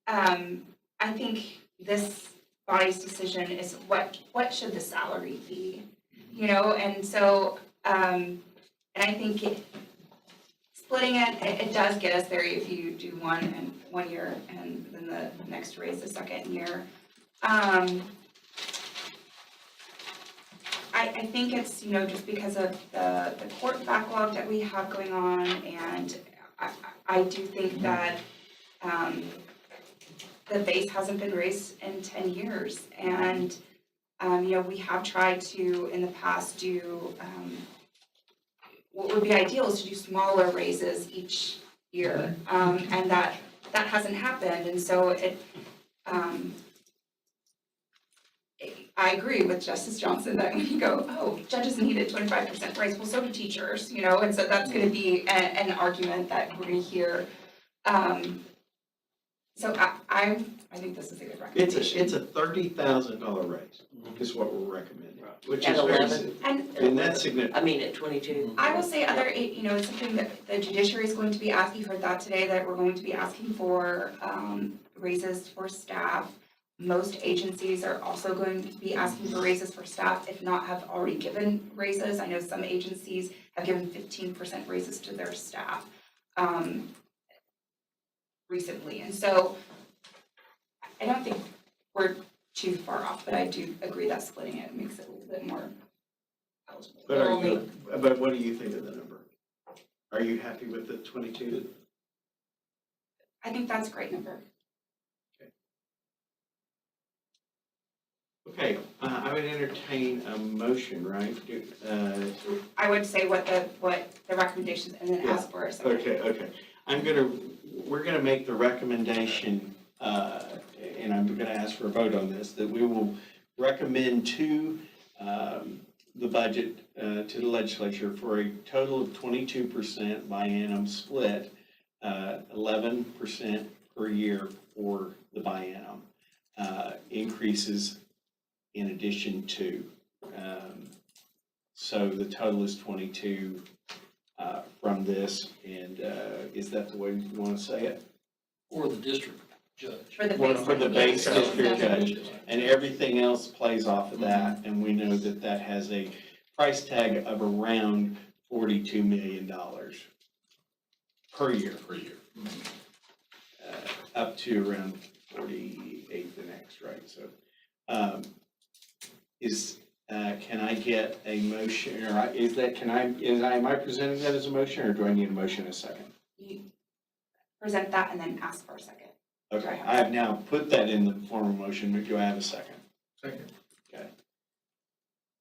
D: I think this body's decision is what should the salary be? And so, and I think splitting it does get us there if you do one year and then the next raise the second year. I think it's, just because of the court backlog that we have going on, and I do think that, the base hasn't been raised in 10 years, and, we have tried to, in the past, do, what would be ideal is to do smaller raises each year, and that hasn't happened, and so I agree with Justice Johnson that when you go, oh, judges need a 25% raise, well, so do teachers, and so that's gonna be an argument that we're gonna hear. So I think this is a good recommendation.
J: It's a $30,000 raise, is what we're recommending, which
C: At
J: is very
C: 11.
J: significant. And that's significant.
C: I mean, at 22.
D: I will say it's something that the judiciary is going to be asking, you heard that today, that we're going to be asking for raises for staff. Most agencies are also going to be asking for raises for staff, if not have already given raises. I know some agencies have given 15% raises to their staff recently. And so I don't think we're too far off, but I do agree that splitting it makes it a little bit more eligible.
J: But what do you think of the number? Are you happy with the 22?
D: I think that's a great number.
A: Okay, I would entertain a motion, right?
D: I would say what the recommendations and then ask for a second.
A: Okay. We're gonna make the recommendation, and I'm gonna ask for a vote on this, that we will recommend to, the budget, to the legislature for a total of 22% biennium split, 11% per year for the biennium, increases in addition to. So the total is 22 from this, and is that the way you want to say it?
B: Or the district judge.
D: For the
A: For the base district judge,
B: Judge.
A: and everything else plays off of that, and we know that that has a price tag of around $42 million per year.
I: Per year.
A: Up to around 48 the next, right? So, can I get a motion, or am I presenting that as a motion, or do I need a motion in a second?
D: You present that and then ask for a second.
A: Okay, I have now put that in the form of motion, but do I have a second?
F: Second.
A: Okay.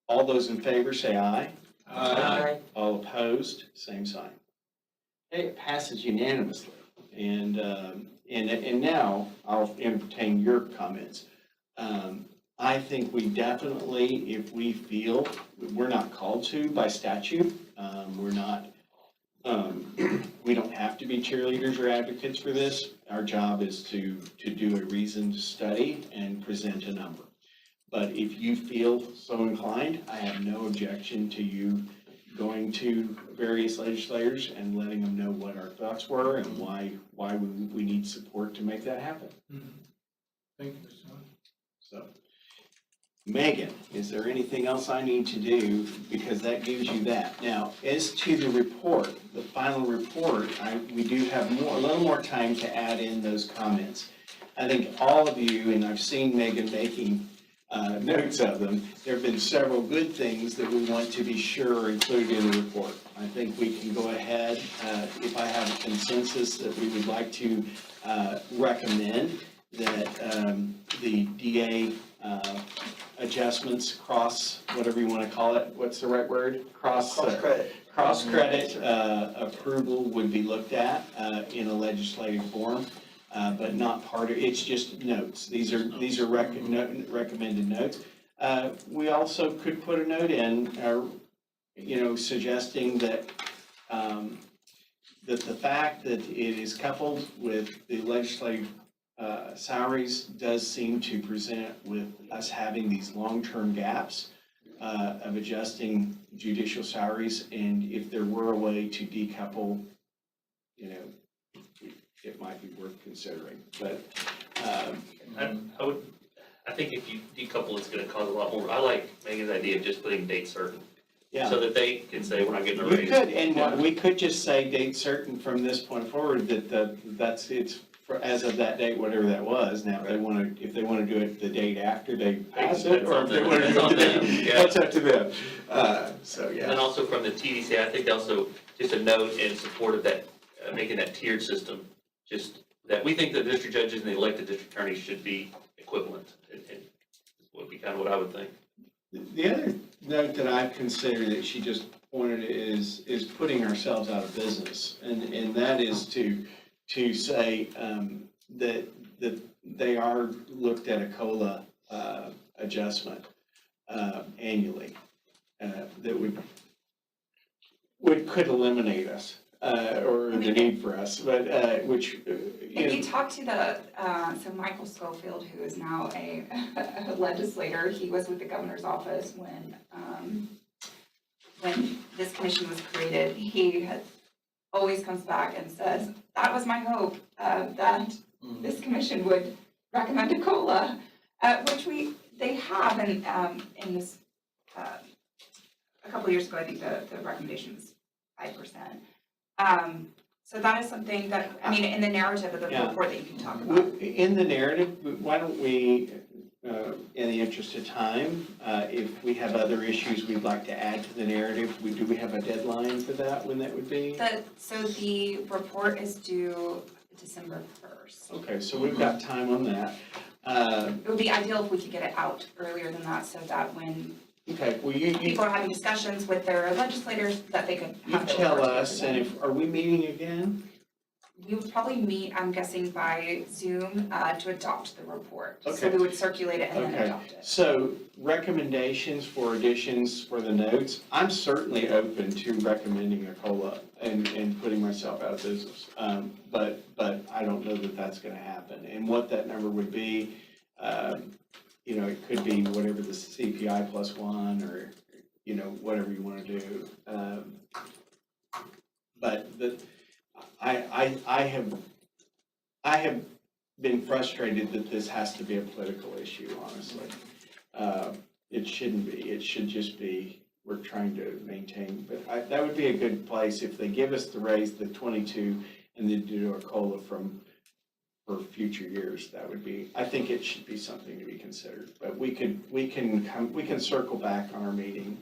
A: All those in favor say aye.
C: Aye.
A: All opposed, same sign. Okay, it passes unanimously. And now I'll entertain your comments. I think we definitely, if we feel, we're not called to by statute, we're not, we don't have to be cheerleaders or advocates for this. Our job is to do a reasoned study and present a number. But if you feel so inclined, I have no objection to you going to various legislators and letting them know what our thoughts were and why we need support to make that happen.
F: Thank you, Mr. Chairman.
A: So, Megan, is there anything else I need to do? Because that gives you that. Now, as to the report, the final report, we do have a little more time to add in those comments. I think all of you, and I've seen Megan making notes of them, there have been several good things that we want to be sure are included in the report. I think we can go ahead, if I have a consensus that we would like to recommend that the DA adjustments, whatever you want to call it, what's the right word?
M: Cross-credit.
A: Cross-credit approval would be looked at in a legislative form. But not part of, it's just notes. These are recommended notes. We also could put a note in, suggesting that, that the fact that it is coupled with the legislative salaries does seem to present with us having these long-term gaps of adjusting judicial salaries, and if there were a way to decouple, it might be worth considering, but,
E: I think if you decouple, it's gonna cause a lot more. I like Megan's idea of just putting date certain.
A: yeah.
E: So that they can say, we're not getting a
A: We
E: raise.
A: could, and we could just say date certain from this point forward, that it's for, as of that date, whatever that was. Now, if they wanna do it the date after they pass it, or if they wanna do it the date, that's up to them. So,
E: And
A: yeah.
E: then also from the TDC, I think also just a note in support of that, making that tiered system, just that we think the district judges and the elected district attorneys should be equivalent. It would be kind of what I would think.
A: The other note that I've considered that she just pointed is putting ourselves out of business. And that is to say that they are looked at a COLA adjustment annually that could eliminate us or the need for us, but which,
D: If you talk to so Michael Schofield, who is now a legislator, he was with the governor's office when this commission was created. He always comes back and says, that was my hope, that this commission would recommend a COLA, which they have in this, a couple of years ago, I think the recommendation was 5%. So that is something that, in the narrative of the report that you can talk about.
A: in the narrative, why don't we, in the interest of time, if we have other issues we'd like to add to the narrative, do we have a deadline for that, when that would be?
D: So the report is due December 1st.
A: Okay, so we've got time on that.
D: It would be ideal if we could get it out earlier than that, so that when
A: Okay, well, you
D: people are having discussions with their legislators, that they could have. their
A: tell
D: words
A: us, and if, are we meeting again?
D: We would probably meet, I'm guessing, by Zoom, to adopt the report. So
A: Okay.
D: we would circulate it and then
A: Okay.
D: adopt it.
A: So recommendations for additions for the notes, I'm certainly open to recommending a COLA and putting myself out of business. But I don't know that that's gonna happen. And what that number would be, it could be whatever the CPI +1 or, whatever you wanna do. But I have been frustrated that this has to be a political issue, honestly. It shouldn't be. It should just be, we're trying to maintain, but that would be a good place if they give us the raise, the 22, and then do a COLA for future years. That would be, I think it should be something to be considered. But we can circle back on our meeting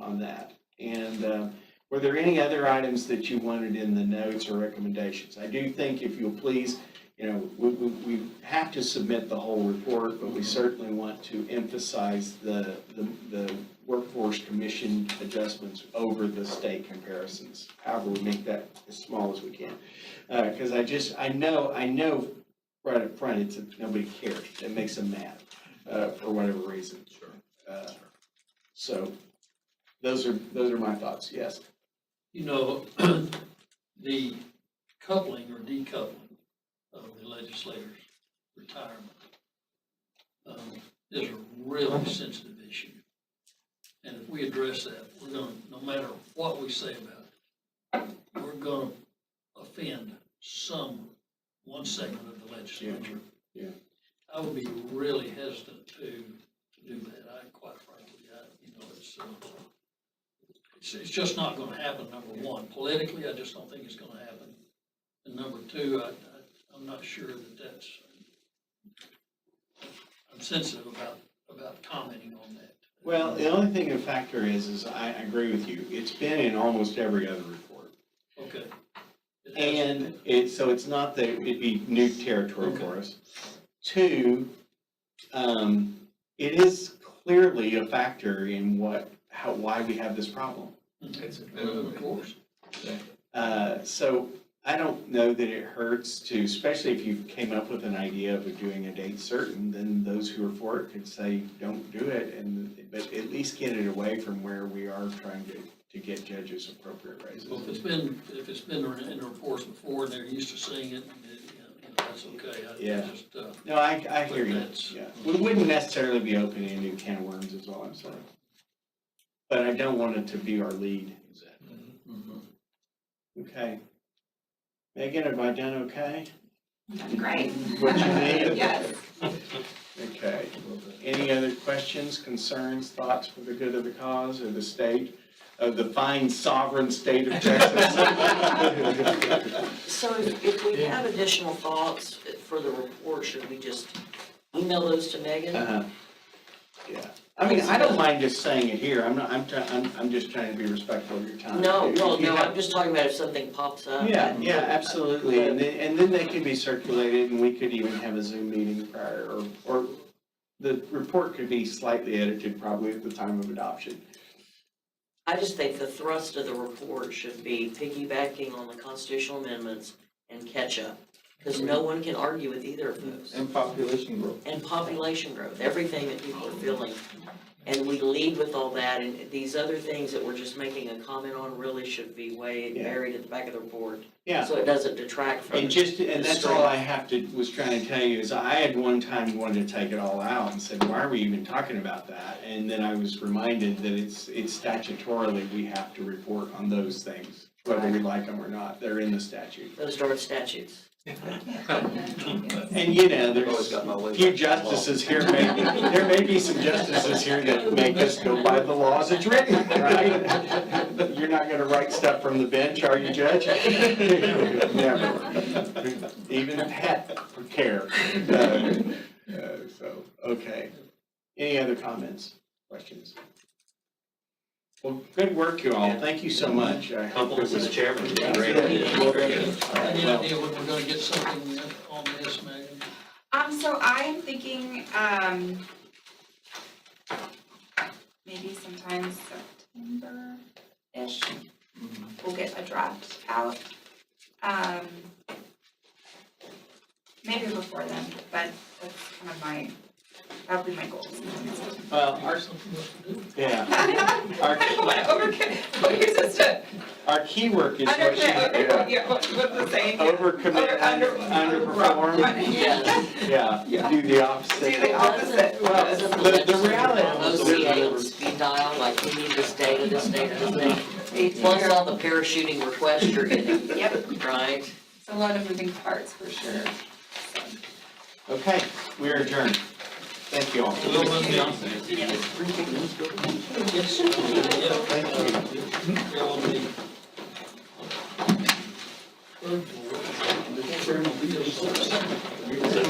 A: on that. And were there any other items that you wanted in the notes or recommendations? I do think if you'll please, we have to submit the whole report, but we certainly want to emphasize the workforce commission adjustments over the state comparisons. However, we make that as small as we can. Because I know right up front, nobody cares. It makes them mad for whatever reason. Sure. So those are my thoughts, yes.
B: The coupling or decoupling of the legislators' retirement is a really sensitive issue. And if we address that, we're gonna, no matter what we say about it, we're gonna offend one segment of the legislature.
A: Yeah.
B: I would be really hesitant to do that. Quite frankly, it's just not gonna happen, number one. Politically, I just don't think it's gonna happen. And number two, I'm not sure that's, I'm sensitive about commenting on that.
A: Well, the only thing to factor is I agree with you. It's been in almost every other report.
B: Okay.
A: And so it's not that it'd be new territory for
B: Okay.
A: us. Two, it is clearly a factor in why we have this problem.
B: Of course.
A: So I don't know that it hurts to, especially if you came up with an idea of doing a date certain, then those who are for it could say, don't do it, but at least get it away from where we are trying to get judges appropriate raises.
B: Well, if it's been in the reports before and they're used to seeing it, that's okay.
A: Yeah.
B: Just,
A: No, I hear you.
B: that's-
A: Yeah. We wouldn't necessarily be opening a new can of worms is all I'm saying. But I don't want it to be our lead. Okay. Megan, have I done okay?
D: Great.
A: What you need?
D: Yes.
A: Okay. Any other questions, concerns, thoughts for the good of the cause or the state, of the fine sovereign state of Texas?
C: So if we have additional thoughts for the report, should we just email those to Megan?
A: Yeah. I mean, I don't mind just saying it here. I'm just trying to be respectful of your time.
C: No,
A: If
C: well,
A: you
C: no,
A: have-
C: I'm just talking about if something pops up.
A: Yeah, absolutely. And then they can be circulated and we could even have a Zoom meeting prior or the report could be slightly edited probably at the time of adoption.
C: I just think the thrust of the report should be piggybacking on the constitutional amendments and catch up. Because no one can argue with either of those.
J: And population growth.
C: And population growth, everything that people are feeling. And we lead with all that, and these other things that we're just making a comment on really should be way
A: Yeah.
C: buried at the back of the report.
A: Yeah.
C: So it doesn't detract from.
A: And that's all I was trying to tell you is I had one time wanted to take it all out and said, why are we even talking about that? And then I was reminded that it's statutorily, we have to report on those things, whether we like them or not. They're in the statute.
C: Those darn statutes.
A: And there's a few justices here, there may be some justices here that make us go by the laws it's written, right? You're not gonna write stuff from the bench, are you, Judge? Never. Even pet care. So, okay. Any other comments, questions? Well, good work, you all. Thank you so much. I hope it was
E: Mr. Chairman.
B: Any idea when we're gonna get something on this, Megan?
D: So I am thinking, maybe sometime September-ish, we'll get a draft out. Maybe before then, but that's kind of that would be my goal.
A: Well, yeah, our key work is what you,
D: What's the saying?
A: overcommit, underperform. Yeah, do the opposite. Well, the reality.
C: OCA speed dial, like we need this data, this data, this data. Plus all the parachuting requests you're getting,
D: Yep,
C: right?
D: it's a lot of moving parts for sure.
A: Okay, we are adjourned. Thank you all.
B: Well, let me on. Yes. Thank you.